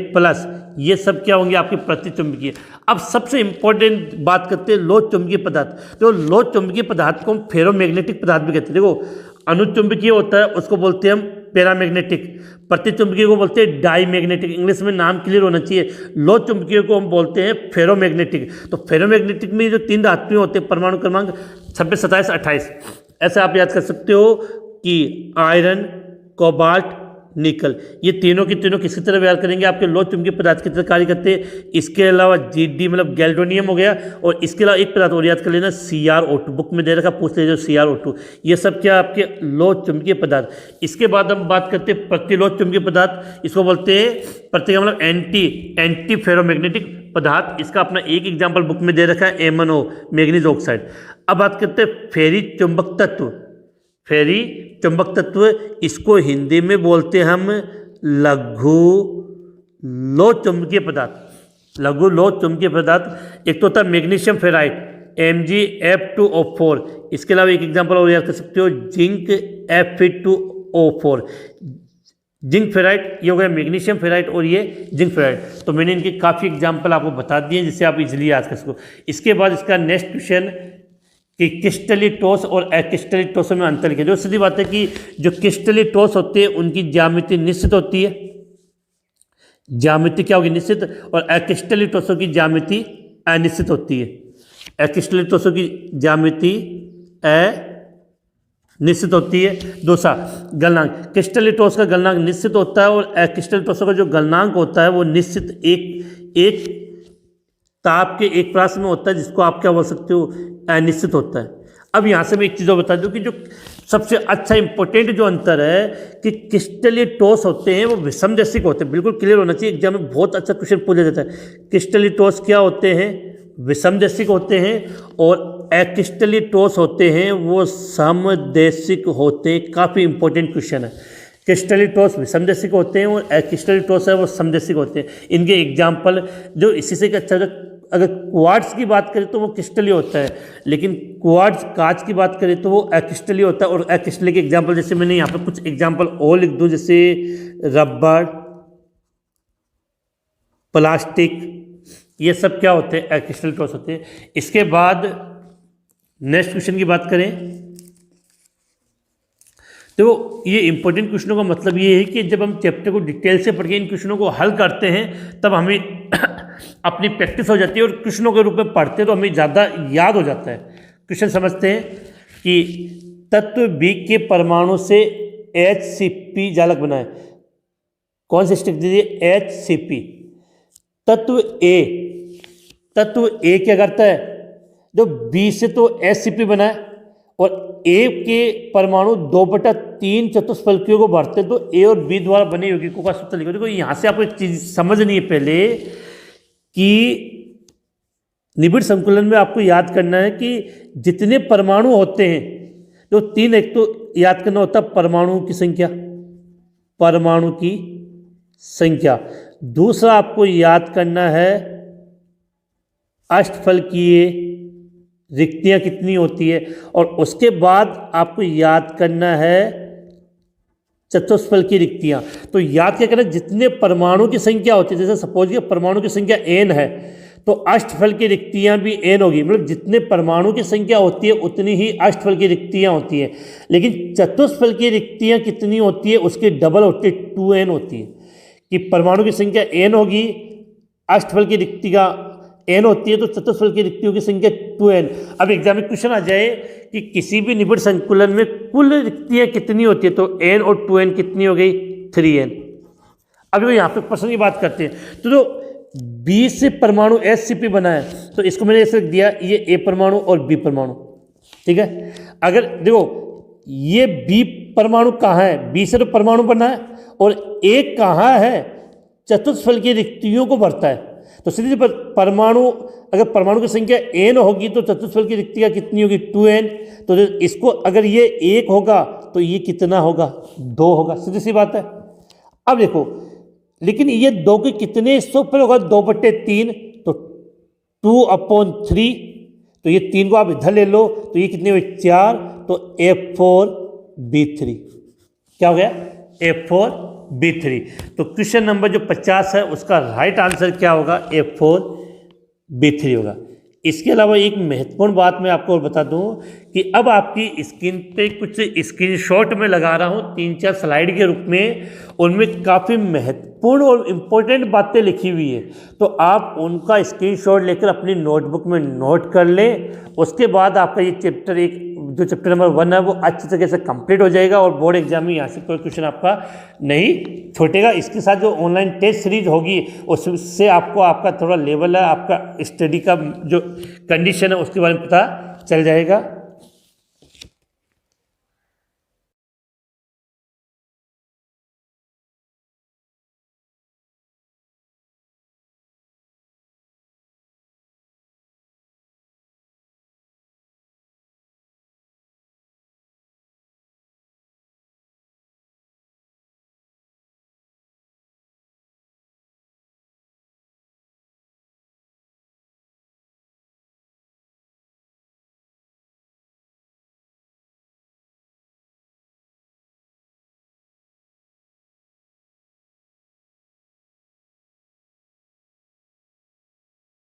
ये सब क्या होंगे आपके प्रतिचुंबकीय। अब सबसे इंपॉर्टेंट बात करते हैं लोह चुंबकीय पदार्थ। तो लोह चुंबकीय पदार्थ को हम फेरोमैग्नेटिक पदार्थ भी कहते हैं। देखो अनुचुंबकीय होता है उसको बोलते हैं हम पैरामैग्नेटिक, प्रतिचुंबकीय को बोलते हैं डाईमैग्नेटिक। इंग्लिश में नाम क्लियर होना चाहिए। लोह चुंबकीय को हम बोलते हैं फेरोमैग्नेटिक। तो फेरोमैग्नेटिक में जो 3 धातुएं होते हैं परमाणु क्रमांक 26, 27, 28, ऐसे आप याद कर सकते हो कि आयरन, कोबाल्ट, निकल, ये तीनों की तीनों किसकी तरह व्यवहार करेंगे, आपके लोह चुंबकीय पदार्थ की तरह कार्य करते हैं। इसके अलावा GD मतलब गैल्वेनियम हो गया, और इसके अलावा एक पदार्थ और याद कर लेना CrO2, बुक में दे रखा, पूछ लीजिए CrO2। ये सब क्या आपके लोह चुंबकीय पदार्थ। इसके बाद हम बात करते हैं प्रतिलोह चुंबकीय पदार्थ। इसको बोलते हैं प्रति मतलब एंटी फेरोमैग्नेटिक पदार्थ। इसका अपना एक एग्जाम्पल बुक में दे रखा है MnO मैग्नीज ऑक्साइड। अब बात करते हैं फेरी चुंबक तत्व। फेरी चुंबक तत्व, इसको हिंदी में बोलते हैं हम लघु लोह चुंबकीय पदार्थ। लघु लोह चुंबकीय पदार्थ एक तो होता है मैग्नीशियम फेराइट MgF2O4। इसके अलावा एक एग्जांपल और याद कर सकते हो जिंक Fe2O4। जिंक फेराइट ये हो गया मैग्नीशियम फेराइट, और ये जिंक फेराइट। तो मैंने इनके काफ़ी एग्जाम्पल आपको बता दिए जिससे आप इजीली याद कर सको। इसके बाद इसका नेक्स्ट क्वेश्चन कि क्रिस्टलीय ठोस और अक्रिस्टलीय ठोसों में अंतर लिखें। जो सीधी बात है कि जो क्रिस्टलीय ठोस होते हैं उनकी ज्यामिति निश्चित होती है, ज्यामिति क्या होगी निश्चित, और अक्रिस्टलीय ठोसों की ज्यामिति अनिश्चित होती है। अक्रिस्टलीय ठोसों की ज्यामिति अनिश्चित होती है। दूसरा गलनांक, क्रिस्टलीय ठोस का गलनांक निश्चित होता है, और अक्रिस्टलीय ठोसों का जो गलनांक होता है वो निश्चित एक ताप के एक प्राश में होता है, जिसको आप क्या बोल सकते हो अनिश्चित होता है। अब यहाँ से मैं एक चीज़ और बता दूँ कि जो सबसे अच्छा इंपॉर्टेंट जो अंतर है कि क्रिस्टलीय ठोस होते हैं वो विषमदैशिक होते हैं। बिल्कुल क्लियर होना चाहिए, एग्जाम में बहुत अच्छा क्वेश्चन पूछा जाता है। क्रिस्टलीय ठोस क्या होते हैं, विषमदैशिक होते हैं, और अक्रिस्टलीय ठोस होते हैं वो समदैशिक होते हैं। काफ़ी इंपॉर्टेंट क्वेश्चन है। क्रिस्टलीय ठोस विषमदैशिक होते हैं और अक्रिस्टलीय ठोस है वो समदैशिक होते हैं। इनके एग्जाम्पल जो इसी से अच्छा, अगर क्वार्ट्ज की बात करें तो वो क्रिस्टलीय होता है, लेकिन क्वार्ट्ज कांच की बात करें तो वो अक्रिस्टलीय होता है। और अक्रिस्टलीय के एग्जाम्पल जैसे मैंने यहाँ पे कुछ एग्जाम्पल और लिख दूँ, जैसे रबर, प्लास्टिक, ये सब क्या होते हैं अक्रिस्टलीय ठोस होते हैं। इसके बाद नेक्स्ट क्वेश्चन की बात करें तो ये इंपॉर्टेंट क्वेश्चनों का मतलब ये है कि जब हम चैप्टर को डिटेल से पढ़ के इन क्वेश्चनों को हल करते हैं तब हमें अपनी प्रैक्टिस हो जाती है, और क्वेश्चनों के रूप में पढ़ते हैं तो हमें ज़्यादा याद हो जाता है। क्वेश्चन समझते हैं कि तत्व B के परमाणु से HCP जालक बनाए। कौन सी स्टिक दीजिए, HCP। तत्व A क्या करता है, जो B से तो HCP बनाए, और A के परमाणु 2/3 चतुष्फलकियों को भरते हैं, तो A और B द्वारा बने यौगिकों का सूत्र लिखो। देखो यहाँ से आपको एक चीज समझनी है पहले कि निबिड़ संकुलन में आपको याद करना है कि जितने परमाणु होते हैं, जो 3, एक तो याद करना होता है परमाणु की संख्या, परमाणु की संख्या। दूसरा आपको याद करना है अष्टफलकीय रिक्तियां कितनी होती है, और उसके बाद आपको याद करना है चतुष्फलकीय रिक्तियां। तो याद क्या करना, जितने परमाणु की संख्या होती है, जैसे सपोज कि परमाणु की संख्या n है तो अष्टफलकीय रिक्तियां भी n होगी, मतलब जितने परमाणु की संख्या होती है उतनी ही अष्टफलकीय रिक्तियां होती है। लेकिन चतुष्फलकीय रिक्तियां कितनी होती है, उसकी डबल होती है, 2n होती है। कि परमाणु की संख्या n होगी, अष्टफलकीय रिक्तियां n होती है, तो चतुष्फलकीय रिक्तियों की संख्या 2n। अब एग्जाम में क्वेश्चन आ जाए कि किसी भी निबिड़ संकुलन में कुल रिक्तियां कितनी होती है, तो n और 2n कितनी हो गई, 3n। अब यहाँ पे प्रश्न की बात करते हैं, तो जो B से परमाणु HCP बना है, तो इसको मैंने ऐसे लिख दिया, ये A परमाणु और B परमाणु, ठीक है। अगर देखो ये B परमाणु कहाँ है, B से तो परमाणु बना है, और A कहाँ है, चतुष्फलकीय रिक्तियों को भरता है। तो सीधे परमाणु, अगर परमाणु की संख्या n होगी तो चतुष्फलकीय रिक्तियां कितनी होगी, 2n। तो इसको अगर ये 1 होगा तो ये कितना होगा, 2 होगा, सीधी सी बात है। अब देखो, लेकिन ये 2 के कितने हिस्सों पर होगा, 2/3, तो 2/3, तो ये 3 को आप इधर ले लो, तो ये कितने हुए, 4, तो F4B3 क्या हो गया, F4 B3। तो क्वेश्चन नंबर जो 50 है उसका राइट आंसर क्या होगा, A4 B3 होगा। इसके अलावा एक महत्वपूर्ण बात मैं आपको और बता दूं कि अब आपकी स्क्रीन पे कुछ स्क्रीनशॉट में लगा रहा हूं 3-4 स्लाइड के रूप में, उनमें काफ़ी महत्वपूर्ण और इम्पोर्टेंट बातें लिखी हुई है, तो आप उनका स्क्रीनशॉट लेकर अपनी नोटबुक में नोट कर लें। उसके बाद आपका ये चैप्टर एक जो चैप्टर नंबर 1 है वो अच्छी तरीके से कंप्लीट हो जाएगा और बोर्ड एग्जाम में यहाँ से कोई क्वेश्चन आपका नहीं छूटेगा। इसके साथ जो ऑनलाइन टेस्ट सीरीज होगी उससे आपको आपका थोड़ा लेवल है, आपका स्टडी का जो कंडीशन है उसके बारे में पता चल जाएगा।